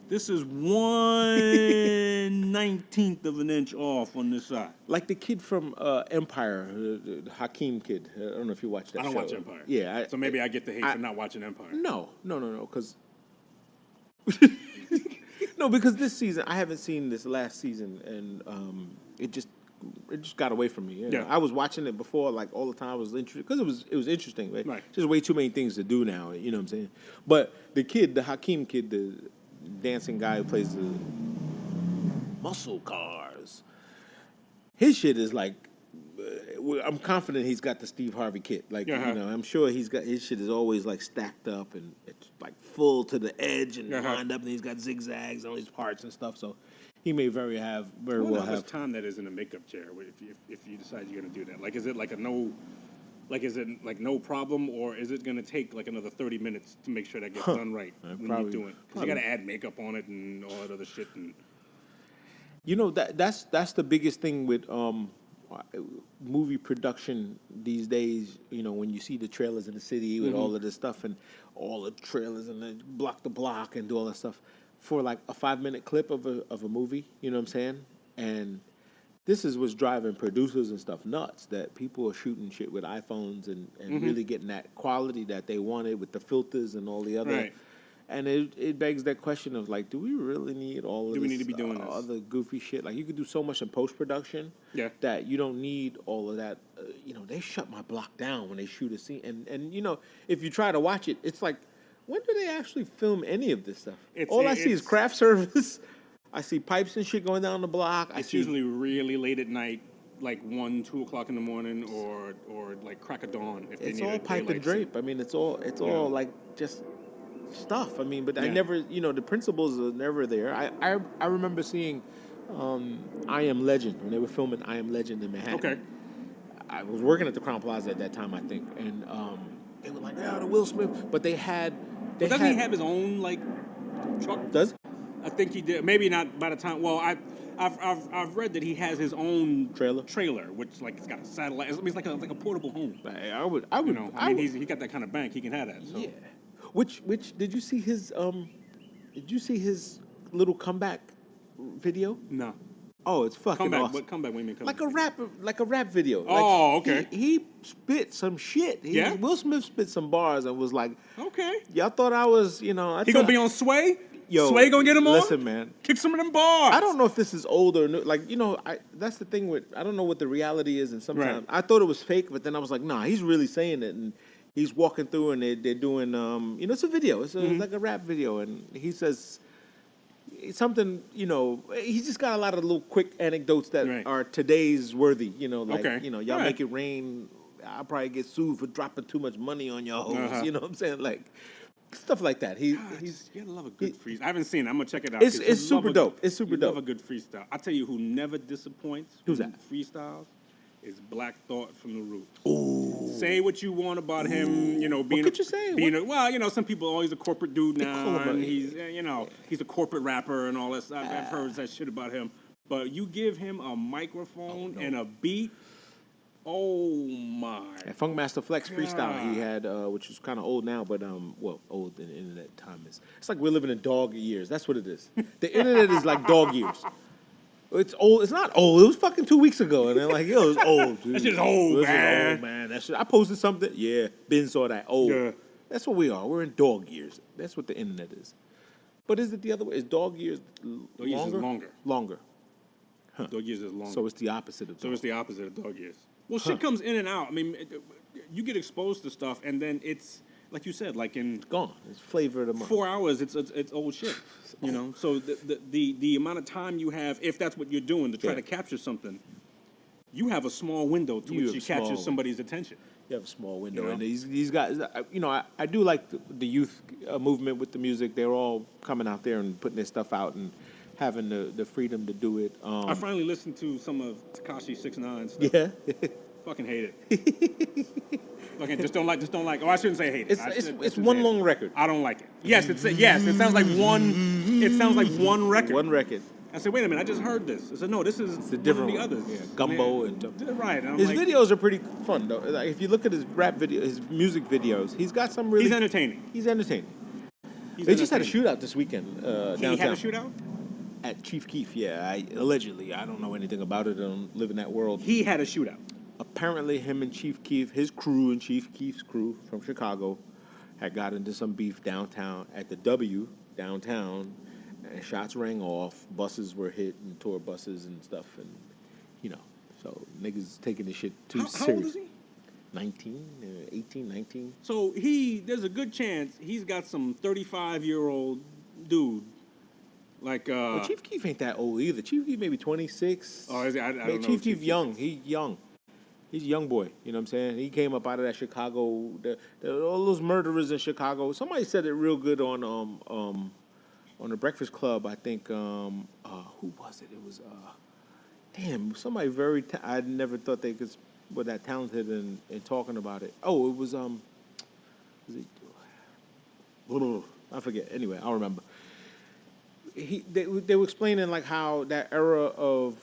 this is 1/19 of an inch off on this side. Like the kid from Empire, the Hakeem kid. I don't know if you watched that show. I don't watch Empire. Yeah. So maybe I get the hate for not watching Empire. No, because... No, because this season, I haven't seen this last season, and it just got away from me. You know? Yeah. I was watching it before, like all the time. I was interested because it was interesting. Right. Just way too many things to do now. You know what I'm saying? But the kid, the Hakeem kid, the dancing guy who plays the muscle cars, his shit is like. I'm confident he's got the Steve Harvey kit. Like I'm sure he's got his shit is always like stacked up and it's like full to the edge and lined up, and he's got zigzags on his parts and stuff. So he may very well have. How much time that is in a makeup chair if you decide you're gonna do that? Like, is it like no problem, or is it gonna take like another 30 minutes to make sure that gets done right when you do it? Because you gotta add makeup on it and all that other shit. And that's the biggest thing with movie production these days. When you see the trailers in the city with all of this stuff and all the trailers and the block and do all that stuff for like a 5-minute clip of a movie, you know what I'm saying? And this is what's driving producers and stuff nuts, that people are shooting shit with iPhones and really getting that quality that they wanted with the filters and all the other. Right. And it begs that question of like, do we really need all of this? Do we need to be doing this? Other goofy shit? Like you could do so much in post-production that you don't need all of that. They shut my block down when they shoot a scene. And if you try to watch it, it's like, when do they actually film any of this stuff? All I see is craft service. I see pipes and shit going down the block. It's usually really late at night, like 1, 2 o'clock in the morning, or like crack of dawn. If it's all pipe and drape. I mean, it's all like just stuff. I mean, but I never, the principles are never there. I remember seeing I Am Legend when they were filming I Am Legend in Manhattan. Okay. I was working at the Crown Plaza at that time, I think, and they were like, the Will Smith, but they had. But doesn't he have his own like truck? Does he? I think he did. Maybe not by the time. Well, I've read that he has his own trailer, which like it's got a satellite. I mean, it's like a portable home. I would. He got that kind of bank. He can have that. So. Yeah. Which did you see his little comeback video? No. Oh, it's fucking comeback. awesome. What comeback? What do you mean comeback? Like a rap video. Oh, okay. He spit some shit. Will Smith spit some bars and was like, okay. Y'all thought I was, He gonna be on Sway? Yo, Sway gonna get him on? Listen, man. Kick some of them bars. I don't know if this is old or new. Like, that's the thing with, I don't know what the reality is, and sometimes I thought it was fake, but then I was like, nah, he's really saying it, and he's walking through and they're doing, it's a video. It's like a rap video, and he says something, he's just got a lot of little quick anecdotes that are today's worthy, y'all make it rain. I'll probably get sued for dropping too much money on your hoes. You know what I'm saying? Like, stuff like that. You gotta love a good freestyle. I haven't seen it. I'm gonna check it out. It's super dope. It's super dope. Love a good freestyle. I'll tell you who never disappoints. Who's that? Freestyles. Is Black Thought from the Roots. Ooh. Say what you want about him, being. What could you say? Some people, he's a corporate dude now, and he's, he's a corporate rapper and all that stuff. I've heard that shit about him. But you give him a microphone and a beat, oh my. And Funkmaster Flex freestyle he had, which is kind of old now, but old in the internet time is. It's like we're living in dog years. That's what it is. The internet is like dog years. It's old. It's not old. It was fucking 2 weeks ago, and they're like, "Yo, it's old, dude. That shit's old, man. Old, man. That shit." I posted something. Yeah, Ben saw that. Old. Yeah. That's what we are. We're in dog years. That's what the internet is. But is it the other way? Is dog years longer? Years is longer. Longer. Dog years is longer. So it's the opposite of dog. So it's the opposite of dog years. Well, shit comes in and out. I mean, you get exposed to stuff, and then it's like you said, like in Gone. It's flavor of the month. 4 hours, it's old shit. You know, so the amount of time you have, if that's what you're doing, to try to capture something, you have a small window to which you capture somebody's attention. You have a small window, You know? and these guys, you know, I do like the youth movement with the music. They're all coming out there and putting their stuff out and having the freedom to do it. I finally listened to some of Tekashi 6ix9ine stuff. Yeah. Fucking hate it. Fucking just don't like. Oh, I shouldn't say hate it. It's one long record. I don't like it. Yes, it sounds like one. It sounds like one record. One record. I said, wait a minute, I just heard this. I said, no, this is It's a different one of the one. others. Yeah, Gumbo Man, and right. And I'm his like, videos are pretty fun though. Like, if you look at his rap video, his music videos, he's got some really. he's entertaining. He's entertaining. He's They just had a entertaining. shootout this weekend He downtown. had a shootout? At Chief Keef. Yeah, allegedly. I don't know anything about it. I don't live in that world. He had a shootout. Apparently, him and Chief Keef, his crew and Chief Keef's crew from Chicago, had got into some beef downtown at the W downtown, and shots rang off. Buses were hit and tore buses and stuff, and you know, so niggas taking this shit too serious. How old is he? 19, 18, 19. So there's a good chance he's got some 35-year-old dude. Like, Well, Chief Keef ain't that old either. Chief Keef maybe 26. Oh, is he? I don't know. Chief Keef young. He's young. He's a young boy. You know what I'm saying? He came up out of that Chicago. All those murderers in Chicago. Somebody said it real good on the Breakfast Club. I think who was it? It was somebody very. I never thought they were that talented in talking about it. Oh, it was was it? I forget. Anyway, I'll remember. They were explaining like how that era of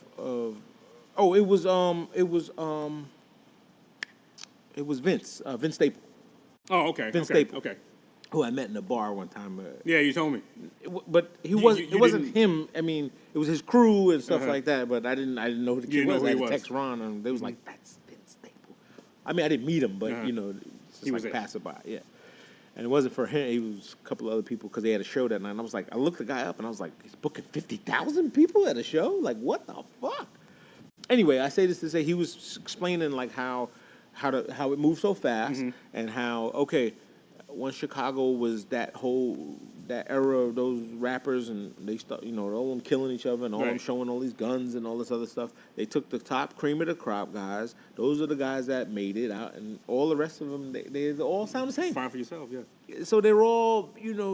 it was Vince Staple, Oh, okay. Vince okay, Staple. Okay. who I met in a bar one time. Yeah, you told me. But You it wasn't didn't- him. I mean, it was his crew and stuff Uh-huh. like that. But I didn't know who the You kid didn't know was. who I he had to was. text Ron, and they was like, "That's Vince Staple." I mean, I didn't meet him, but Uh-huh. you know, it's He just was like it. passerby. Yeah. And it wasn't for him. It was a couple of other people because they had a show that night. And I was like, I looked the guy up and I was like, he's booking 50,000 people at a show? Like, what the fuck? Anyway, I say this to say he was explaining like how it moved so fast and how once Chicago was that era of those rappers and they start all of them killing each other and all them Right. showing all these guns and all this other stuff. They took the top cream of the crop guys. Those are the guys that made it out, and all the rest of them they all sound the same. Fine for yourself, yeah. So they're all,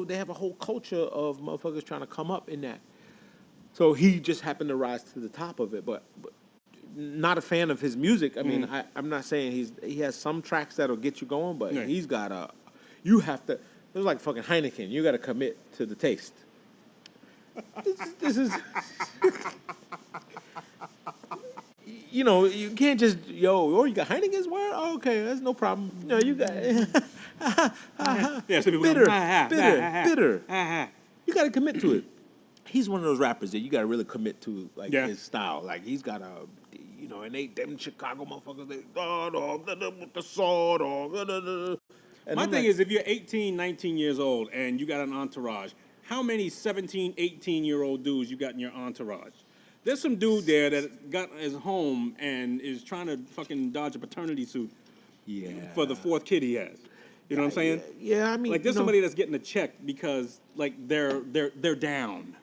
they have a whole culture of motherfuckers trying to come up in that. So he just happened to rise to the top of it, but not a fan of his music. I mean, I'm not saying he has some tracks that'll get you going, but Yeah. he's got you have to, it's like fucking Heineken. You got to commit to the taste. This is, you can't just, you got Heineken's word? Oh, okay, that's no problem. No, you got Yeah, so people bitter, go, bitter. bitter. You got to commit to it. He's one of those rappers that you got to really commit to, like his style. Like he's got and them Chicago motherfuckers, they with the sword And My I'm thing like, is, if you're 18, 19 years old and you got an entourage, how many 17, 18-year-old dudes you got in your entourage? There's some dude there that got his home and is trying to fucking dodge a paternity suit for the fourth kid he has. You know what I'm saying? Yeah, I mean, Like there's somebody that's getting a check because like they're down,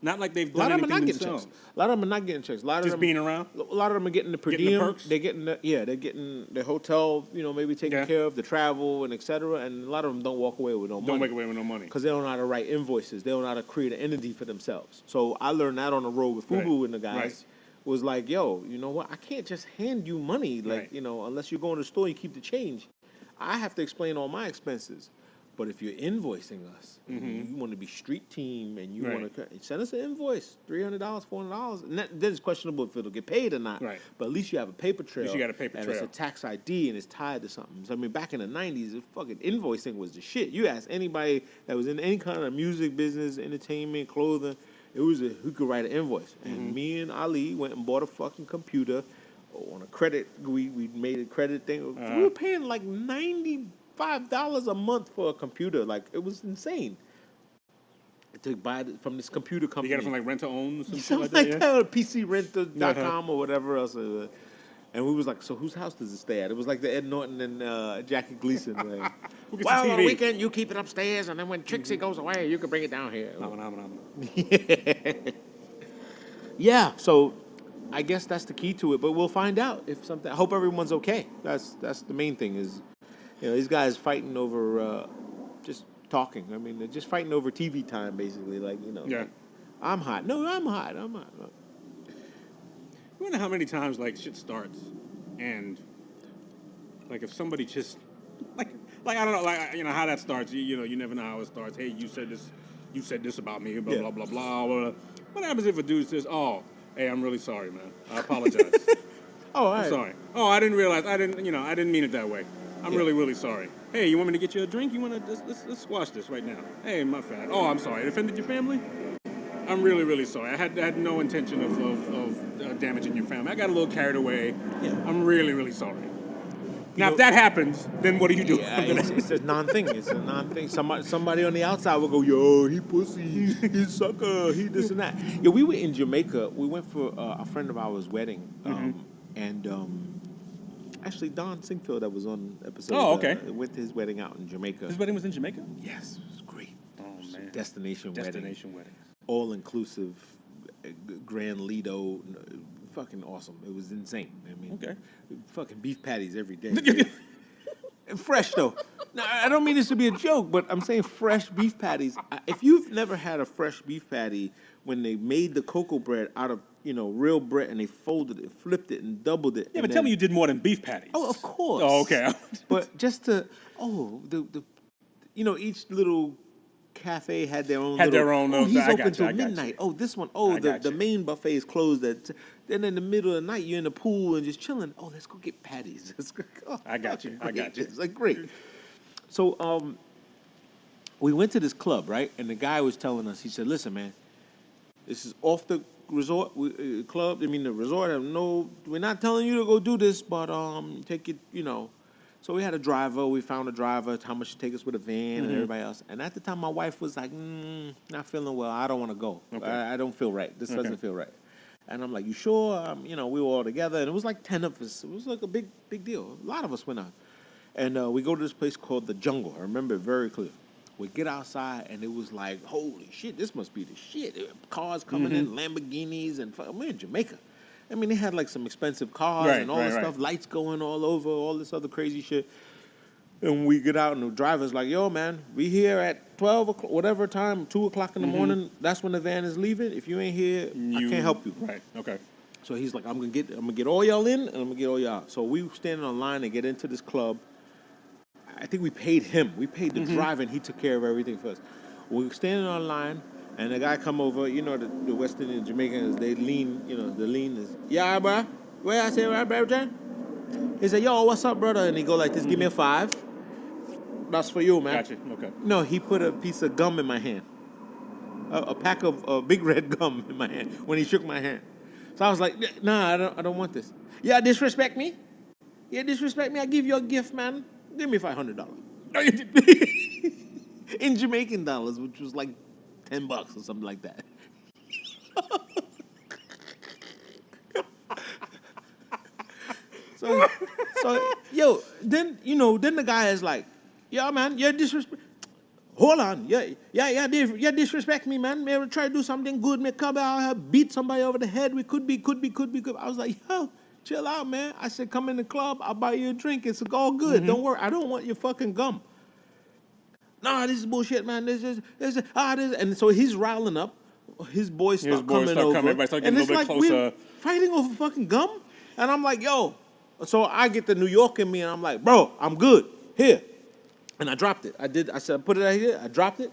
not like they've a lot done of them are anything not getting themselves. checks. A lot of them are not getting checks. A lot of Just them being around. A lot of them are getting the per Getting the diem. perks? They're getting they're getting the hotel, maybe taken Yeah. care of, the travel and et cetera. And a lot of them don't walk away with no money. Don't make away with no money. Because they don't know how to write invoices. They don't know how to create an entity for themselves. So I learned that on the road with Fubu Right. and the guys. Right. Was like, yo, you know what? I can't just hand you money. Like, Right. unless you go in the store, you keep the change. I have to explain all my expenses. But if you're invoicing us, you want to be street team and you Right. want to send us an invoice, $300, $400. And then it's questionable if it'll get paid or not. Right. But at least you have a paper trail. you got a paper and trail. it's a tax ID and it's tied to something. So, I mean, back in the 90s, fucking invoicing was the shit. You ask anybody that was in any kind of music business, entertainment, clothing, it was who could write an invoice. And me and Ali went and bought a fucking computer on a credit. We made a credit thing. We were paying like $95 a month for a computer. Like, it was insane. to buy it from this computer company. You got it from like rent to own or something like that? that, or PCRenter.com or whatever else. And we was like, so whose house does it stay at? It was like the Ed Norton and Jackie Gleason. Like, well, on the weekend, you keep it upstairs, and then when Trixie goes away, you can bring it down here. Yeah, so I guess that's the key to it, but we'll find out if something. I hope everyone's okay. That's the main thing is, these guys fighting over just talking. I mean, they're just fighting over TV time, basically. Like, Yeah. like, I'm hot. No, I'm hot. You wonder how many times like shit starts, and like if somebody just like I don't know, like how that starts. You never know how it starts. Hey, you said this about me. Blah blah blah blah blah. What happens if a dude says, "Oh, hey, I'm really sorry, man. I apologize. Oh, I'm sorry. Oh, I didn't realize. I didn't mean it that way. I'm really really sorry. Hey, you want me to get you a drink? You want to let's squash this right now. Hey, my bad. Oh, I'm sorry. It offended your family. I'm really, really sorry. I had no intention of damaging your family. I got a little carried away. Yeah. I'm really, really sorry. Now, if that happens, then what do you do? Yeah, it's a non-thing. It's a non-thing. Somebody on the outside will go, yo, he pussy, he sucker, he this and that. Yeah, we were in Jamaica. We went for a friend of ours' wedding. Actually, Don Singfield that was on the episode. Oh, okay. Went to his wedding out in Jamaica. His wedding was in Jamaica? Yes, it was great. Oh, man. Destination wedding. All-inclusive, Grand Lido, fucking awesome. It was insane. I mean, okay. Fucking beef patties every day. And fresh, though. Now, I don't mean this to be a joke, but I'm saying fresh beef patties. If you've never had a fresh beef patty when they made the cocoa bread out of, real bread and they folded it, flipped it, and doubled it. Yeah, but tell me you did more than beef patties. Oh, of course. Oh, okay. But just to, each little cafe had their own. He's open till midnight. Oh, this one. Oh, the main buffet is closed at. Then in the middle of the night, you're in the pool and just chilling. Oh, let's go get patties. Let's go. Oh, I got you. It's like great. So we went to this club, right? And the guy was telling us. He said, "Listen, man, this is off the resort club. I mean, the resort. We're not telling you to go do this, but take it. So we had a driver. We found a driver. How much to take us with a van and everybody else. And at the time, my wife was like, not feeling well. I don't want to go. Okay. I don't feel right. This doesn't feel right. And I'm like, you sure? We were all together. And it was like 10 of us. It was like a big deal. A lot of us went out. And we go to this place called The Jungle. I remember it very clear. We get outside, and it was like, holy shit, this must be the shit. Cars coming in, Lamborghinis, and we're in Jamaica. I mean, they had like some expensive cars and all this stuff, lights going all over, all this other crazy shit. And we get out, and the driver's like, yo, man, we here at 12 o'clock, whatever time, 2 o'clock in the morning. That's when the van is leaving. If you ain't here, I can't help you. Right, okay. So he's like, I'm gonna get all y'all in, and I'm gonna get all y'all out. So we were standing on line to get into this club. I think we paid him. We paid the driver, and he took care of everything for us. We were standing on line. And the guy come over, the West Indian Jamaicans, they lean, the lean is, yeah, bro, where I say, right, bro? He said, yo, what's up, brother? And he go like this, give me a 5. That's for you, man. Gotcha, okay. No, he put a piece of gum in my hand. A pack of Big Red gum in my hand when he shook my hand. So I was like, nah, I don't want this. Yeah, disrespect me? Yeah, disrespect me? I give you a gift, man. Give me $500. In Jamaican dollars, which was like $10 or something like that. so yo, then the guy is like, yeah, man, you're disrespect. Hold on, yeah, disrespect me, man. Maybe try to do something good. May come out here, beat somebody over the head. We could be. I was like, yo, chill out, man. I said, come in the club. I'll buy you a drink. It's all good. Don't worry. I don't want your fucking gum. Nah, this is bullshit, man. This is. And so he's riling up. His boys start coming over. Everybody start getting a little bit closer. We're fighting over fucking gum. And I'm like, yo. So I get the New York in me, and I'm like, bro, I'm good. Here. And I dropped it. I said, put it out here. I dropped it.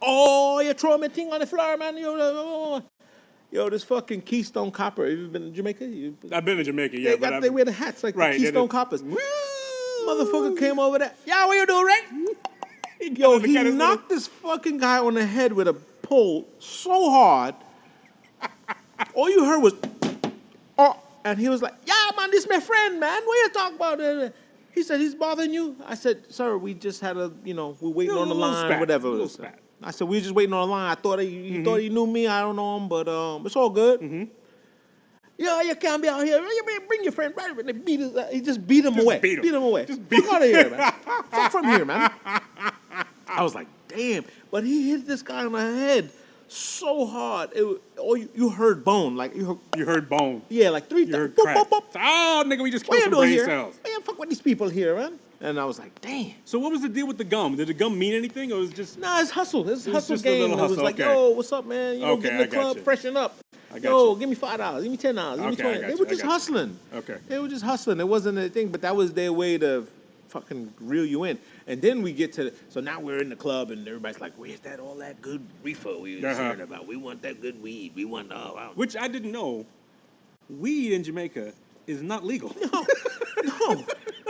Oh, you throw me thing on the floor, man. Yo, this fucking Keystone Copper. Have you been to Jamaica? I've been to Jamaica, yeah. They wear the hats like the Keystone Coppers. Motherfucker came over there. Yeah, what you doing, right? Yo, he knocked this fucking guy on the head with a pole so hard. All you heard was, oh, and he was like, yeah, man, this my friend, man. What you talking about? He said, he's bothering you? I said, sir, we just had we're waiting on the line, whatever. I said, we're just waiting on the line. I thought he thought he knew me. I don't know him, but it's all good. Yeah, you can't be out here. Bring your friend. They beat his, he just beat him away. Beat him away. Fuck out of here, man. Fuck from here, man. I was like, damn. But he hit this guy on the head so hard. You heard bone. Like you heard bone. Yeah, like 3 times. Oh, nigga, we just killed some brain cells. Why you fuck with these people here, man? And I was like, damn. So what was the deal with the gum? Did the gum mean anything, or was it just... Nah, it's hustle. It's hustle just game. A little hustle. It was like, yo, what's up, man? Get in the club, freshen up. Yo, give me $5. Give me $10. Give me $20. They were just hustling. Okay. They were just hustling. It wasn't a thing, but that was their way to fucking reel you in. And then we get to... So now we're in the club, and everybody's like, where's all that good reefer we were hearing about? We want that good weed. We want... Which I didn't know. Weed in Jamaica is not legal. No.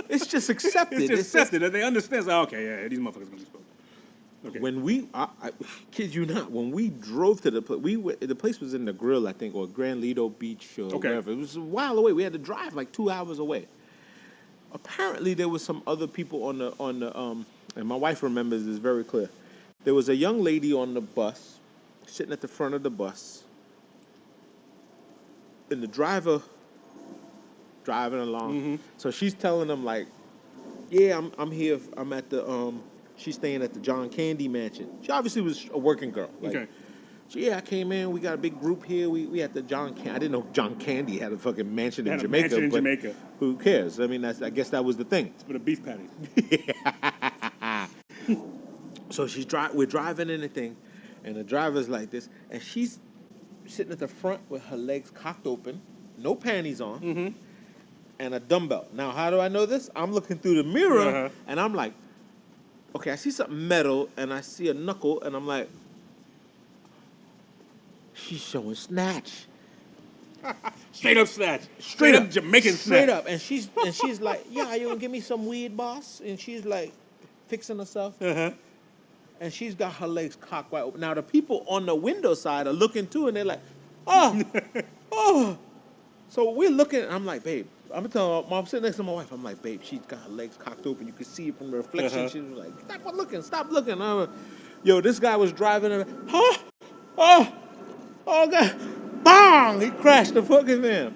It's just accepted. It's accepted. They understand. So, okay, yeah, these motherfuckers gonna be spoken. Okay. When I kid you not, when we drove to the place, the place was in the Grill, I think, or Grand Lido Beach or whatever. It was a while away. We had to drive like 2 hours away. Apparently, there was some other people on the and my wife remembers this very clear. There was a young lady on the bus, sitting at the front of the bus, and the driver driving along. So she's telling them like, yeah, I'm here. I'm at the she's staying at the John Candy mansion. She obviously was a working girl. Like, so yeah, I came in. We got a big group here. We had the John Candy. I didn't know John Candy had a fucking mansion in Jamaica. Who cares? I mean, I guess that was the thing. It's for the beef patties. So we're driving in the thing, and the driver's like this, and she's sitting at the front with her legs cocked open, no panties on, and a dumbbell. Now, how do I know this? I'm looking through the mirror, and I'm like, okay, I see something metal, and I see a knuckle, and I'm like, she's showing snatch. Straight up snatch. Straight up Jamaican snatch. Straight up. And she's like, yeah, you gonna give me some weed, boss? And she's like fixing herself. And she's got her legs cocked wide open. Now the people on the window side are looking too, and they're like, oh. So we're looking, and I'm like, babe, I'm sitting next to my wife. I'm like, babe, she's got her legs cocked open. You can see it from the reflection. She was like, stop looking. Yo, this guy was driving, and oh, God. Bang! He crashed the fucking van.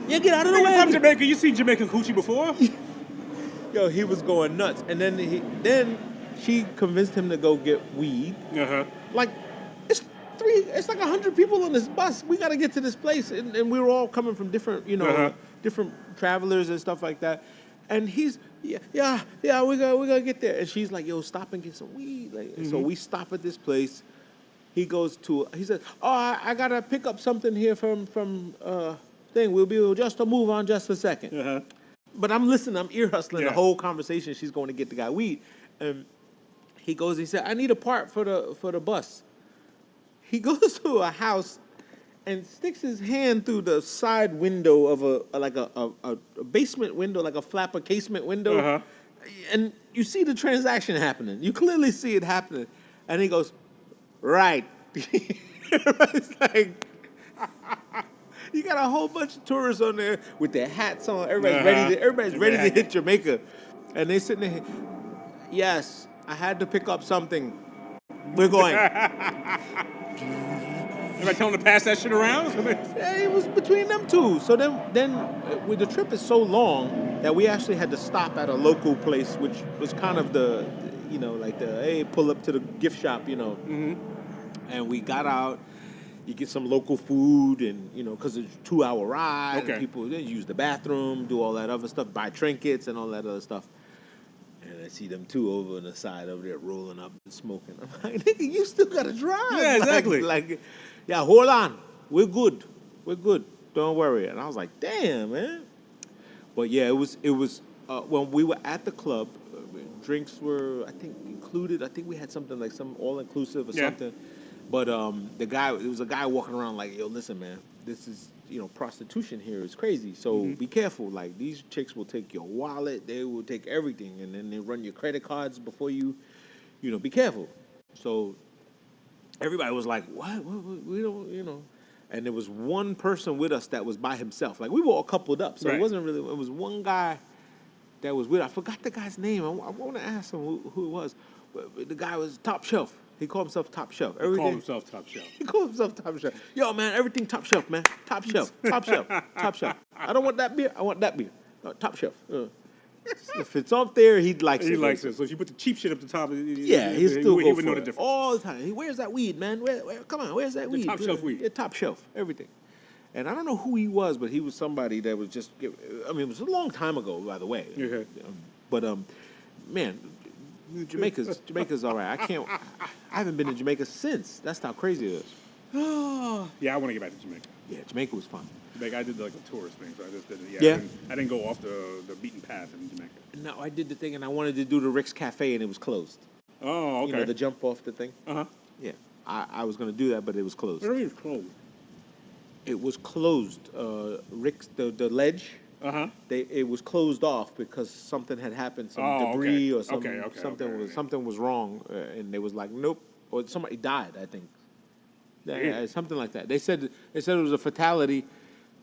Yeah, get out of the way. From Jamaica, you seen Jamaican coochie before? Yo, he was going nuts. And then she convinced him to go get weed. Like, it's like 100 people on this bus. We got to get to this place. And we were all coming from different, different travelers and stuff like that. And he's, yeah, we gotta get there. And she's like, yo, stop and get some weed. Like, so we stop at this place. He says, oh, I got to pick up something here from thing. We'll just move on just a second. But I'm listening. I'm ear hustling the whole conversation. She's going to get the guy weed. And he said, I need a part for the bus. He goes to a house and sticks his hand through the side window of a basement window, like a flapper casement window. And you see the transaction happening. You clearly see it happening. And he goes, right. It's like, you got a whole bunch of tourists on there with their hats on. Everybody's ready to hit Jamaica. And they sitting there, yes, I had to pick up something. We're going. Everybody tell them to pass that shit around? Yeah, it was between them two. So then the trip is so long that we actually had to stop at a local place, which was kind of hey, pull up to the gift shop, And we got out. You get some local food, and because it's a 2-hour ride. And people use the bathroom, do all that other stuff, buy trinkets and all that other stuff. And I see them two over on the side over there rolling up and smoking. I'm like, nigga, you still gotta drive. Yeah, exactly. Yeah, hold on, we're good, don't worry. And I was like, damn, man. But yeah, it was when we were at the club. Drinks were, I think, included. I think we had something like some all-inclusive or something. But there was a guy walking around like, yo, listen, man, this is, prostitution here is crazy. So be careful. Like, these chicks will take your wallet. They will take everything. And then they run your credit cards before you, be careful. So everybody was like, what? We don't, And there was one person with us that was by himself. Like, we were all coupled up. So it wasn't really, it was one guy that was weird. I forgot the guy's name. I want to ask him who it was. But the guy was Top Shelf. He called himself Top Shelf. He called himself Top Shelf. He called himself Top Shelf. Yo, man, everything Top Shelf, man. Top Shelf. Top Shelf. Top Shelf. I don't want that beer. I want that beer. Top Shelf. If it's up there, he likes it. He likes it. So if you put the cheap shit up the top, yeah, he still would know the difference all the time. Where's that weed, man? Come on, where's that weed? Top shelf weed. Yeah, Top Shelf, everything. And I don't know who he was, but he was somebody that was just. I mean, it was a long time ago, by the way. Okay. But man, Jamaica's all right. I haven't been to Jamaica since. That's how crazy it is. Yeah, I want to get back to Jamaica. Yeah, Jamaica was fun. I did like a tourist thing, so I just did it. Yeah. I didn't go off the beaten path in Jamaica. No, I did the thing, and I wanted to do the Rick's Cafe, and it was closed. Oh, okay. You know, the jump off the thing? Uh-huh. Yeah. I was going to do that, but it was closed. What do you mean it's closed? It was closed. Rick's, the ledge, it was closed off because something had happened, some debris or something. Something was wrong, and they was like, nope. Or somebody died, I think. Something like that. They said it was a fatality,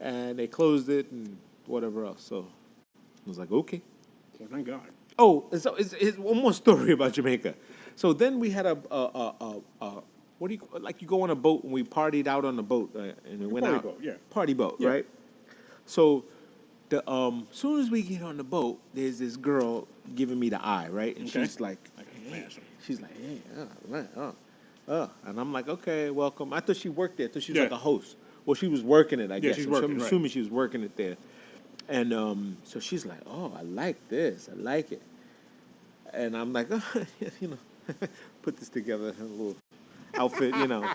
and they closed it and whatever else. So I was like, okay. Well, thank God. Oh, so it's one more story about Jamaica. So then we had what do you like? You go on a boat, and we partied out on the boat, and we went party out. boat, yeah. Party boat, Yeah. right? So the soon as we get on the boat, there's this girl giving me the eye, right? And Okay. she's like, hey, and I'm like, okay, welcome. I thought she worked there. I thought she was like a host. Well, she was working it, I guess. she's working, I'm right. assuming she was working it there. And so she's like, oh, I like this. I like it. And I'm like, oh, you know, put this together, a little outfit, you know,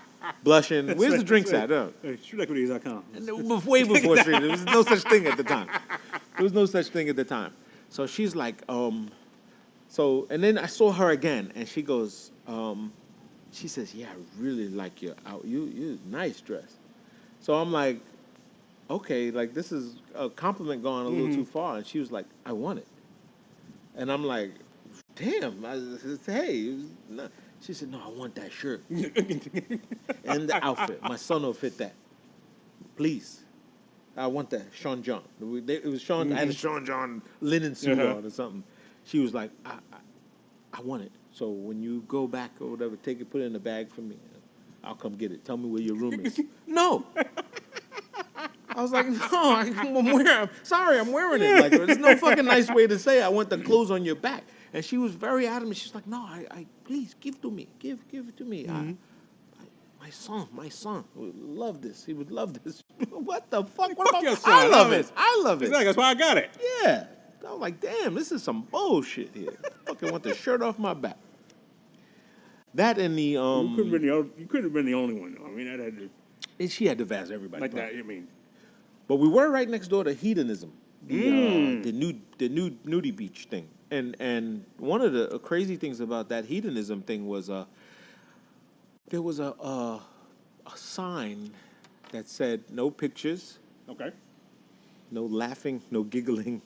blushing. Where's the drinks at? StreetEquities.com. Way before Street. There was no such thing at the time. There was no such thing at the time. So she's like, and then I saw her again, and she goes, she says, yeah, I really like your you nice dress. So I'm like, okay, like this is a compliment going a little too far. And she was like, I want it. And I'm like, damn. I said, hey. She said, no, I want that shirt. And the outfit. My son will fit that. Please. I want that. Sean John. It was Sean. I had a Sean John linen suit on or something. She was like, I want it. So when you go back or whatever, take it, put it in a bag for me. I'll come get it. Tell me where your room is. No. I was like, no, I'm wearing it. Like, there's no fucking nice way to say I want the clothes on your back. And she was very adamant. She's like, no, I please give it to me. Give it to me. My son would love this. He would love this. What the fuck? What about your son? I love it. I love it. Exactly, that's why I got it. Yeah. I was like, damn, this is some bullshit here. Fucking want the shirt off my back. That and the You couldn't have been the only one. Though. I mean, that had to, she had to vast everybody. like that. I mean, but we were right next door to Hedonism, the nudie beach thing. And one of the crazy things about that Hedonism thing was there was a sign that said no pictures, okay. no laughing, no giggling.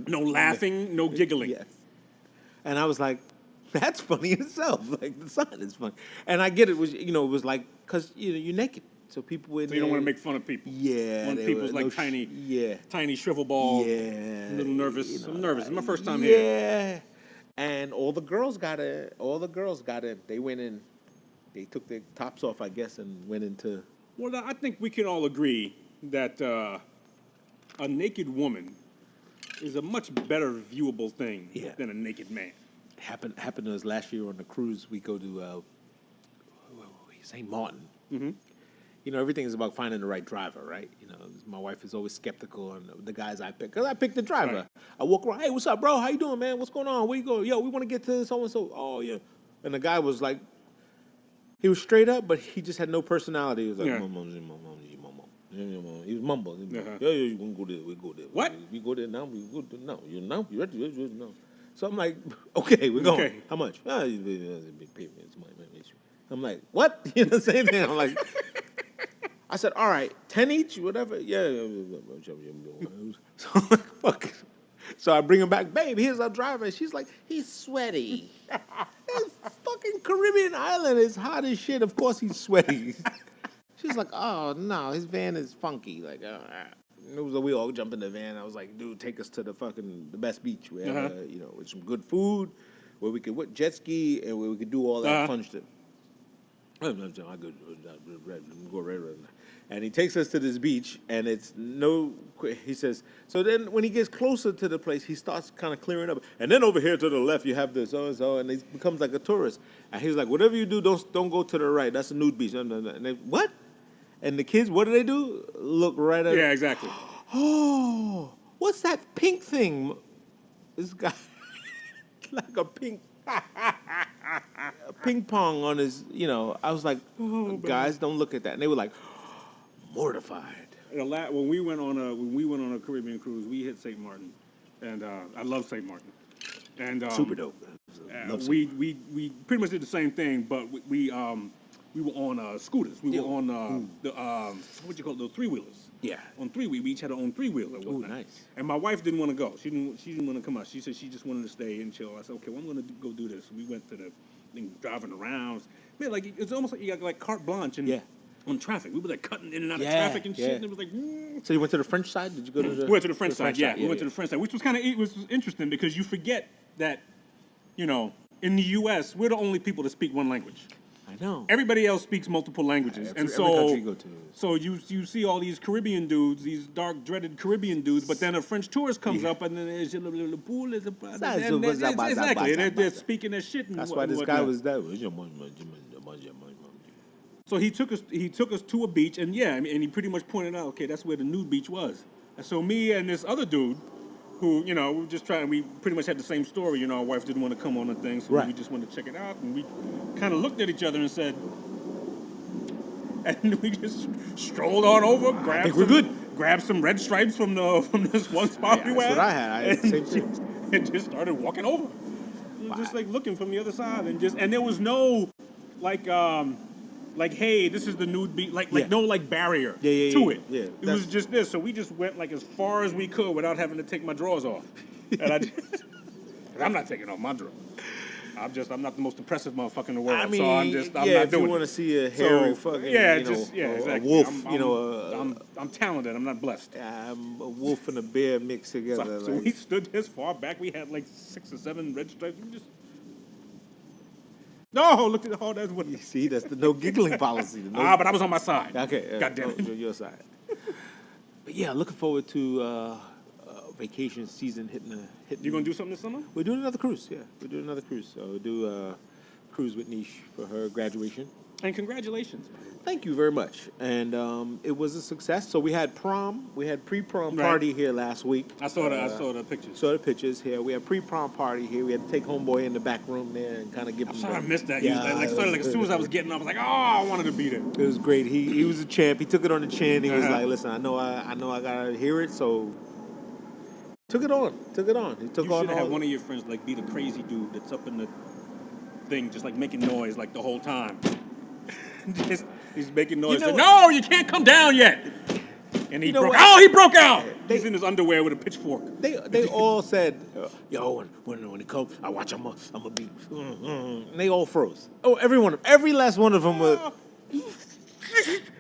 No laughing, no giggling. Yes. And I was like, that's funny in itself. Like, the sign is funny. And I get it. It was like, because, you're naked. So people would. So you don't want to make fun of people. Yeah. When people's like tiny shrivel ball. Yeah. A little nervous. I'm nervous. It's my first time here. Yeah. And all the girls got in. They went in. They took their tops off, I guess, and went into. Well, I think we can all agree that a naked woman is a much better viewable thing than a naked man. Happened to us last year on the cruise. We go to St. Martin. Mm-hmm. Everything is about finding the right driver, right? My wife is always skeptical on the guys I pick, because I picked the driver. Right. I walk around, hey, what's up, bro? How you doing, man? What's going on? Where you going? Yo, we want to get to so-and-so. Oh, yeah. And the guy was like, he was straight up, but he just had no personality. He was like, he was mumbling. Yeah, you can go there. We go there. What? We go there now. We go there now. You know? You ready? No. So I'm like, okay, we're going. Okay. How much? I'm like, what? Same thing. I'm like, I said, all right, 10 each, whatever. Yeah. So I'm like, fuck. So I bring him back, babe, here's our driver. And she's like, he's sweaty. It's fucking Caribbean island. It's hot as shit. Of course he's sweaty. She's like, oh, no, his van is funky. Like, it was we all jump in the van. I was like, dude, take us to the best beach. We have, with some good food, where we could jet ski and where we could do all that fun shit. I go right now. And he takes us to this beach, and it's he says, so then when he gets closer to the place, he starts kind of clearing up. And then over here to the left, you have this so-and-so, and he becomes like a tourist. And he's like, whatever you do, don't go to the right. That's a nude beach. And they, what? And the kids, what do? Look right at Yeah, exactly. Oh, what's that pink thing? This guy, like a pink ping pong on his, I was like, guys, don't look at that. And they were like, mortified. When we went on a Caribbean cruise, we hit St. Martin, and I love St. Martin, and super dope. We pretty much did the same thing, but we were on scooters. We were on the what you call it, those 3-wheelers. Yeah. On we each had our own 3-wheeler. Oh, nice. And my wife didn't want to go. She didn't want to come out. She said she just wanted to stay and chill. I said, okay, well, I'm going to go do this. We went to the thing, driving around. Man, like it's almost like you got like carte blanche on traffic. We were like cutting in and out of traffic and shit. And it was like. So you went to the French side? Did you go to the? We went to the French side. Yeah, we went to the French side, which was was interesting because you forget that, in the U.S. we're the only people that speak one language. I know. Everybody else speaks multiple languages, every country you go to. So you see all these Caribbean dudes, these dark, dreaded Caribbean dudes, but then a French tourist comes up and then there's a little pool. Exactly, they're speaking their shit. That's why this guy was there. So he took us to a beach, and and he pretty much pointed out, okay, that's where the nude beach was. And so me and this other dude, who, we were just trying, we pretty much had the same story. Our wife didn't want to come on the thing, so we just wanted to check it out. And we kind of looked at each other and said, and we just strolled on over, grabbed some red stripes from this one spot we were at. That's what I had. I had the same thing. And just started walking over. Just like looking from the other side. And there was no, like, hey, this is the nude beach, no barrier to it. Yeah, it was just this. So we just went like as far as we could without having to take my drawers off. And I'm not taking off my drawers. I'm not the most impressive motherfucker in the world. So I'm not doing it. If you want to see a hairy fucking, exactly. a wolf, I'm talented. I'm not blessed. A wolf and a bear mixed together. So we stood this far back. We had like 6 or 7 red stripes. We just. No, look at that's what. You see, that's the no giggling policy. But I was on my side. Okay, God damn it. Your side. But yeah, looking forward to vacation season hitting. You gonna do something this summer? We're doing another cruise. Yeah, we're doing another cruise. So we'll do a cruise with Niche for her graduation. And congratulations. Thank you very much. And it was a success. So we had prom. We had pre-prom party here last week. I saw the pictures. Saw the pictures here. We had pre-prom party here. We had to take homeboy in the back room there and kind of give him. I'm sorry I missed that. Yeah, as soon as I was getting up, I was like, oh, I wanted to be there. It was great. He was a champ. He took it on the chin. He was like, listen, I know I gotta hear it, so took it on. He took you on. You should have one of your friends be the crazy dude that's up in the thing, just making noise the whole time. He's making noise. No, you can't come down yet. And he broke out. He's in his underwear with a pitchfork. They all said, yo, when it comes, I watch, I'm a beat. And they all froze. Oh, every last one of them were.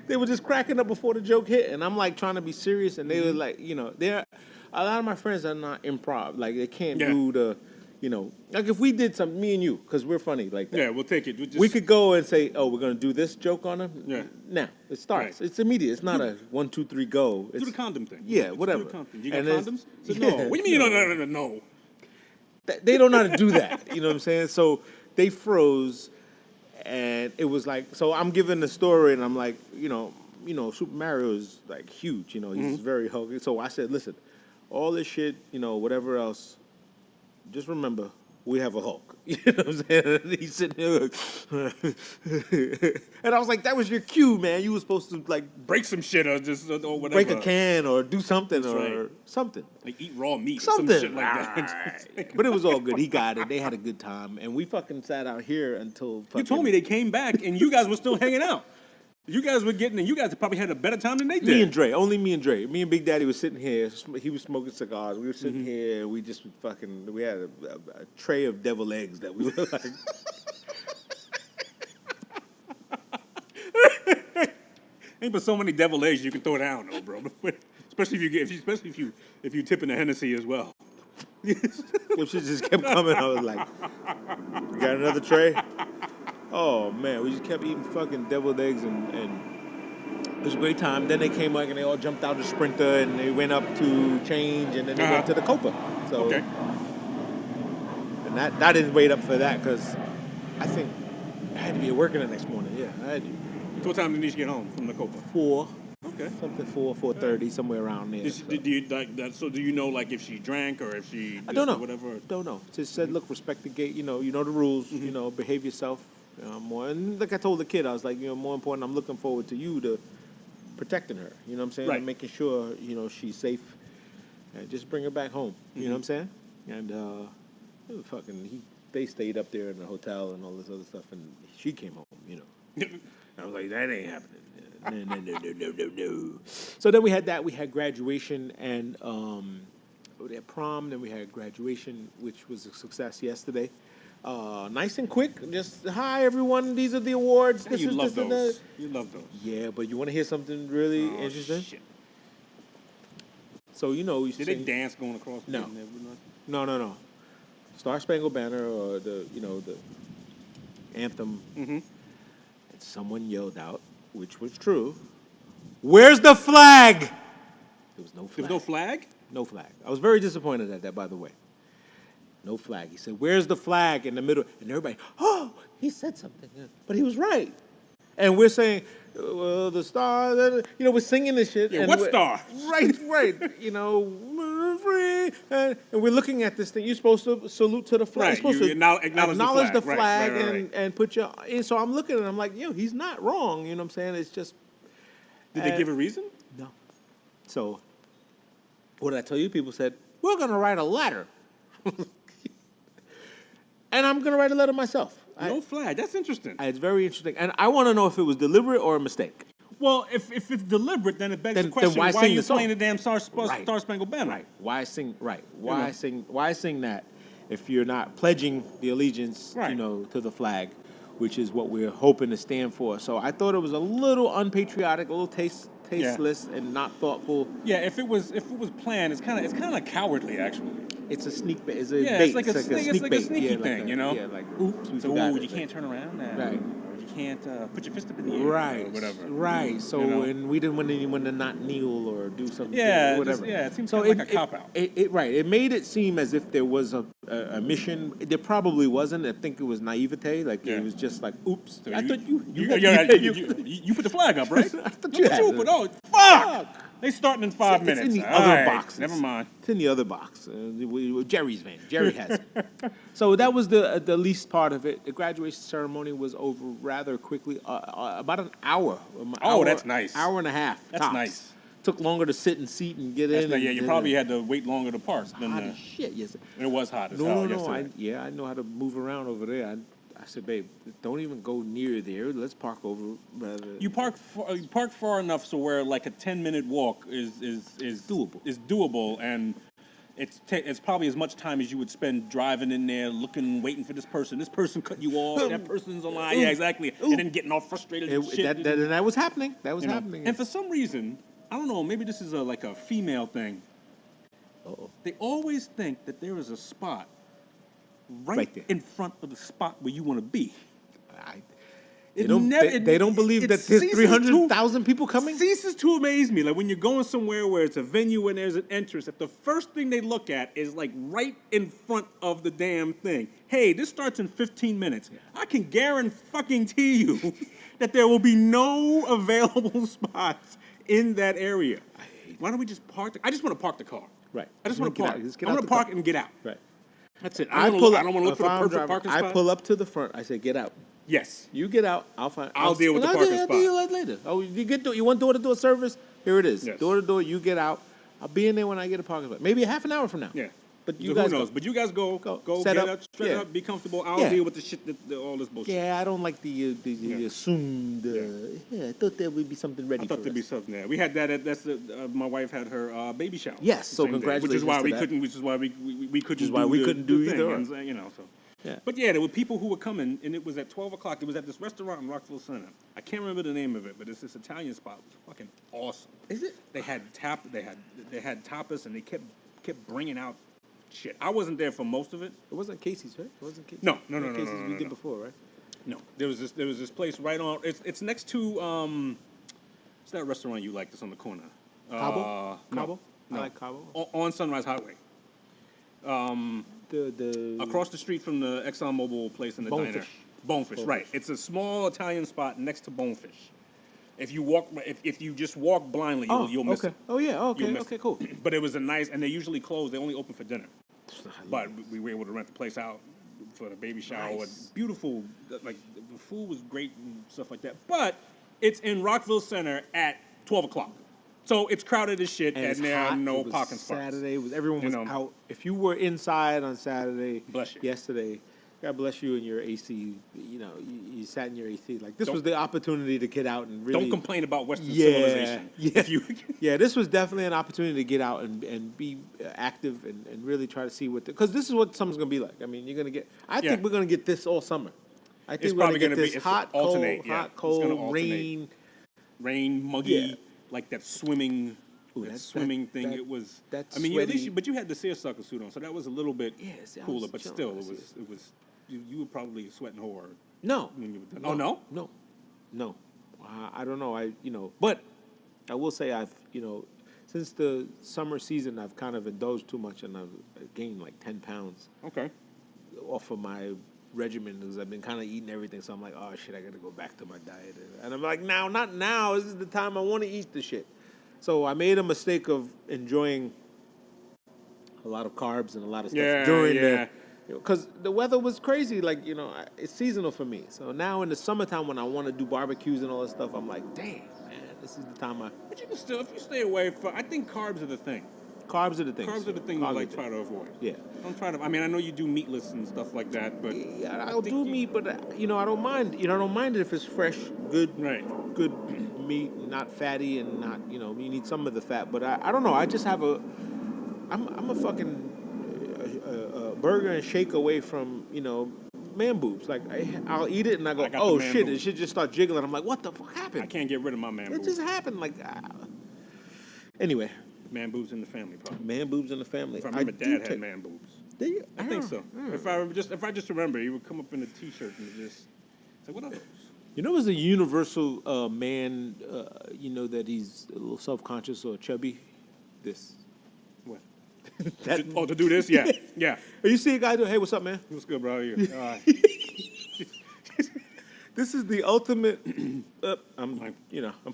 They were just cracking up before the joke hit, and I'm trying to be serious, and they were they're a lot of my friends are not improv. They can't do the. If we did something, me and you, because we're funny like that. Yeah, we'll take it. We could go and say, oh, we're going to do this joke on him. Yeah. Now, it starts. Right. It's immediate. It's not a 1, 2, 3, go. Do the condom thing. Yeah, whatever. You got condoms? No. What do you mean no? They don't know how to do that. You know what I'm saying? So they froze, and it was so I'm giving the story, and I'm like, Super Mario is huge. He's very hulky. So I said, listen, all this shit, whatever else, just remember, we have a Hulk. You know what I'm saying? And he's sitting there, and I was like, that was your cue, man. You were supposed to break some shit or whatever. Break a can or do something something. Eat raw meat something. Or some shit like that. But it was all good. He got it. They had a good time. And we fucking sat out here until You told me they came back and you guys were still hanging out. You guys were you guys probably had a better time than they did. Me and Dre, only me and Dre. Me and Big Daddy was sitting here. He was smoking cigars. We were sitting here. We just we had a tray of devil eggs that we were Ain't but so many devil eggs you can throw down, though, bro. Especially if you tip in the Hennessy as well. If she just kept coming, I was like, "You got another tray?" Oh man, we just kept eating fucking deviled eggs and it was a great time. Then they came back and they all jumped out the Sprinter and they went up to change and then they went to the Copa. So Okay. and that didn't wait up for that because I think I had to be working the next morning. Yeah, I had to. So what time did Nisha get home from the Copa? 4. Okay. Something 4:30, somewhere around there. Do you like that? So do you know like if she drank or if she? I don't know. Whatever. Don't know. Just said, look, respect the gate. You know the rules. You know, behave yourself. More. And like I told the kid, I was like, more important. I'm looking forward to you to protecting her. You know what I'm saying? Right. And making sure she's safe. And just bring her back home. You know what I'm saying? And they stayed up there in the hotel and all this other stuff, and she came home. I was like, that ain't happening. No. So then we had that. We had graduation and we had prom. Then we had graduation, which was a success yesterday. Nice and quick. Just hi everyone. These are the awards. This You is love this and those. that. You love those. Yeah, but you want to hear something really interesting? Shit. So we Did they dance going across? No. and everything? No. Star Spangled Banner or the anthem. Mm-hmm. And someone yelled out, which was true. Where's the flag? There was no flag. There was no flag? No flag. I was very disappointed at that, by the way. No flag. He said, "Where's the flag?" in the middle, and everybody, "Oh, he said something," but he was right. And we're saying, "Well, the star," we're singing this shit. Yeah, and what we're- star? Right. And we're looking at this thing. You're supposed to salute to the flag. Right, You're supposed you to acknowledge the the flag. flag, Right. and put your. And so I'm looking and I'm like, he's not wrong. You know what I'm saying? It's just. Did they give a reason? No. So, what did I tell you? People said, we're going to write a letter. And I'm going to write a letter myself. No flag. That's interesting. It's very interesting. And I want to know if it was deliberate or a mistake. Well, if it's deliberate, then it begs the Then question: why why are sing you the song? playing the damn Star Right. Spangled Banner? Right. Why sing? Right. Why know. sing? Why sing that if you're not pledging the allegiance, Right. to the flag, which is what we're hoping to stand for. So I thought it was a little unpatriotic, a little tasteless, and not thoughtful. Yeah, if it was planned, it's kind of cowardly actually. It's a sneak bait. It's a Yeah, bait. it's like a sneaky thing, Yeah, like oops, we forgot. Ooh, you can't turn around now. Right. Or you can't put your fist up in the air. Right. Or whatever. Right. So, You know? and we didn't want anyone to not kneel or do something. Yeah, whatever. it seems so kinda like a cop-out. Right. It made it seem as if there was a mission. There probably wasn't. I think it was naivete. Like Yeah. it was just like, oops. So I thought you put the flag up, right? I thought you had it. Oh, fuck! They starting in 5 It's minutes. in the All other right, boxes. Never mind. It's in the other box. Jerry's van. Jerry has it. So that was the least part of it. The graduation ceremony was over rather quickly, about an hour. Oh, that's nice. Hour and a half. That's tops. nice. Took longer to sit and seat and get in. Yeah, you probably had to wait longer to park than hot as shit. Yes. it was hot as hell No. yesterday. I know how to move around over there. I said, babe, don't even go near there. Let's park over. You park far enough so where like a 10-minute walk is Doable. Is doable, and it's probably as much time as you would spend driving in there, looking, waiting for this person. This person cut you off. That person's a lie. Yeah, exactly. And then getting all frustrated and shit. That was happening. That was You know? happening. And for some reason, I don't know, maybe this is like a female thing. Uh-oh. They always think that there is a spot right Right there. in front of the spot where you want to be. They don't believe that there's 300,000 people coming? Ceases to amaze me. Like when you're going somewhere where it's a venue and there's an entrance, that the first thing they look at is like right in front of the damn thing. Hey, this starts in 15 minutes. I can guarantee you that there will be no available spots in that area. Why don't we just park? I just want to park the car. Right. I just want to Get park. out. Just get I out want to the park car. and get out. Right. That's it. I I don't want to look if for the I'm perfect driving, parking I spot. pull up to the front. I say, get out. Yes. You get out. I'll find. I'll deal with the I'll parking I'll spot. do you later. Oh, you want door-to-door service? Here it is. Yes. Door to door. You get out. I'll be in there when I get a parking spot. Maybe a half an hour from now. Yeah. But you So guys who knows? go. But you guys go Set get up. up, straight Yeah. up, be comfortable. I'll Yeah. deal with the shit, all this bullshit. Yeah, I don't like the assumed. I thought there would be something ready I thought for there'd be us. something there. We had that. My wife had her baby shower. Yes, the so same day, congratulations Which is why to we that. couldn't. Which is why we couldn't. is why we couldn't do the either. thing, and, so. Yeah. But yeah, there were people who were coming, and it was at 12 o'clock. It was at this restaurant in Rockville Center. I can't remember the name of it, but it's this Italian spot. It was fucking awesome. Is it? They had they had tapas, and they kept bringing out shit. I wasn't there for most of it. It wasn't Casey's, right? It wasn't Casey's. No. Casey's No, we did before, right? No, there was this place right on. It's next to what's that restaurant you like that's on the corner? Cabo? No, Cabo? no. I like Cabo. On Sunrise Highway. The Across the street from the ExxonMobil place in the diner. Bonefish, right. It's a small Italian spot next to Bonefish. If you just walk blindly, you'll miss it. Oh yeah. You'll Okay. miss Okay. it. Cool. But it was a nice, and they usually close. They only open for dinner. But we were able to rent the place out for the baby shower. Nice. Beautiful, like the food was great and stuff like that. But it's in Rockville Center at 12 o'clock. So it's crowded as shit, and there are no parking spots. Saturday everyone was out. If you were inside on Saturday, Bless you. Yesterday, God bless you and your AC. You know, you sat in your AC. Like this was the opportunity to get out and really Don't complain about Western civilization. Yeah. If you Yeah, this was definitely an opportunity to get out and be active and really try to see because this is what summer's gonna be like. I mean, you're gonna get. I think we're gonna get this all summer. I think It's we're probably gonna gonna get be- this it's hot, gonna cold, alternate, yeah. hot, It's gonna cold, alternate. rain. muggy, Yeah. like that swimming. Ooh, that that- swimming that- thing, that- it was. that I mean, at least sweaty- but you had the seersucker suit on, so that was a little bit Yeah, see, I cooler. was But chilling still, with it was. You were probably sweating hard No. when you were done. Oh no, No. I don't know. But I will say since the summer season, I've kind of indulged too much and I've gained like 10 pounds okay. off of my regimen because I've been kind of eating everything. So I'm like, oh shit, I got to go back to my diet. And I'm like, not now. This is the time I want to eat the shit. So I made a mistake of enjoying a lot of carbs and a lot of stuff during the. Because the weather was crazy, like, it's seasonal for me. So now in the summertime when I want to do barbecues and all that stuff, I'm like, damn, man, this is the time But you can still, if you stay away from, I think carbs are the thing. Carbs are the thing. Carbs are the thing you like try to avoid. Yeah. Don't try to. I mean, I know you do meatless and stuff like that, but Yeah, I'll do meat, but, I don't mind. I don't mind it if it's fresh, good meat, not fatty and not, you need some of the fat. But I don't know. I just have I'm a fucking burger and shake away from, man boobs. Like, I'll eat it and I go, oh shit, boobs. it should just start jiggling. I'm like, what the fuck happened? I can't get rid of my man It boobs. just happened. Like, Anyway, Man boobs in the family, probably. man boobs in the family. If I remember, Dad had man boobs. Did you? I think so. If I just remember, he would come up in a T-shirt and just say, "What are those?" There's a universal man, that he's a little self-conscious or chubby. This. What? That, To do this? Yeah, yeah. you see a guy do, hey, what's up, man? What's good, bro? How are you? This is the ultimate. I'm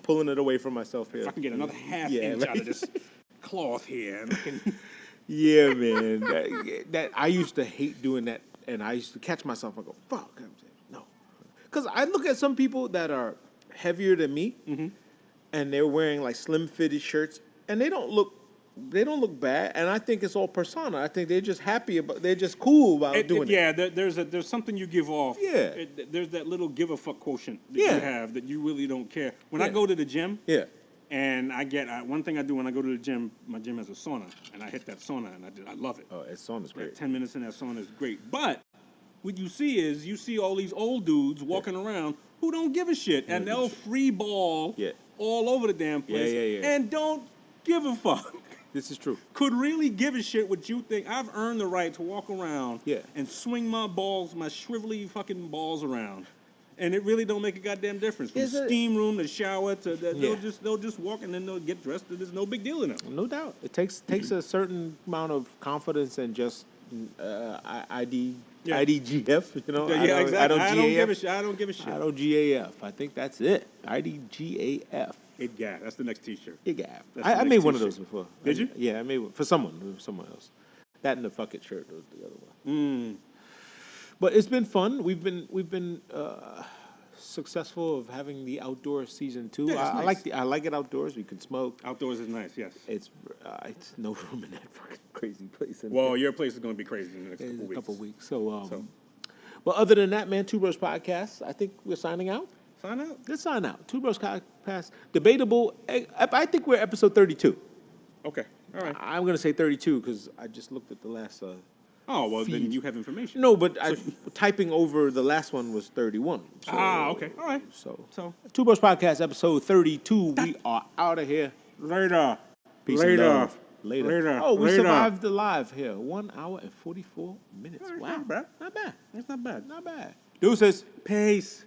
pulling it away from myself here. If I can get another half Yeah, inch right. out of this cloth here, and I can. Yeah, man. that I used to hate doing that, and I used to catch myself. I go, fuck. I'm saying, no, because I look at some people that are heavier than me, and they're wearing like slim fitted shirts, and they don't look bad, and I think it's all persona. I think they're just happy they're just cool about doing it. Yeah, there's something you give off. Yeah. There's that little give a fuck quotient that Yeah. you have that you really don't care. When I Yeah. go to the gym, Yeah. and one thing I do when I go to the gym, my gym has a sauna, and I hit that sauna, and I love it. Oh, it's sauna's great. 10 minutes in that sauna is great. But what you see all these old dudes walking around who don't give a shit, and they'll free ball all over the damn place, and don't give a fuck. This is true. Could really give a shit what you think. I've earned the right to walk around and swing my shrivelly fucking balls around. And it really don't make a goddamn difference. From steam room to shower to they'll just walk and then they'll get dressed and there's no big deal in it. No doubt. It takes a certain amount of confidence and just IDGF, Exactly. I don't I don't give a shit. I don't give a shit. I don't GAF. I think that's it. IDGAF. That's the next T-shirt. IDGAF. That's I the made next one of t-shirt. those before. Did you? Yeah, I made one for someone else. That and the fuck it shirt was the other one. But it's been fun. We've been successful of having the outdoor season 2. Yeah, I nice. I like it outdoors. We can smoke. Outdoors is nice, yes. It's no room in that fucking crazy place. Well, your place is going to be crazy in the next in couple a weeks. couple weeks. So, but other than that, man, Two Bros Podcast. I think we're signing out. Sign out. Let's sign out. Two Bros Podcast. Debatable. I think we're episode 32. Okay. All right. I'm gonna say 32 because I just looked at the last Oh, well, then feed. you have information. No, but typing over the last one was 31. So, Okay. All right. So Two Bros Podcast episode 32. We are out of here. Later. Peace Later. and love. Later. Oh, we Later. survived the live here. 1 hour and 44 minutes. All right, Wow. not bad. Not bad. That's not bad. Not bad. Deuces. Peace.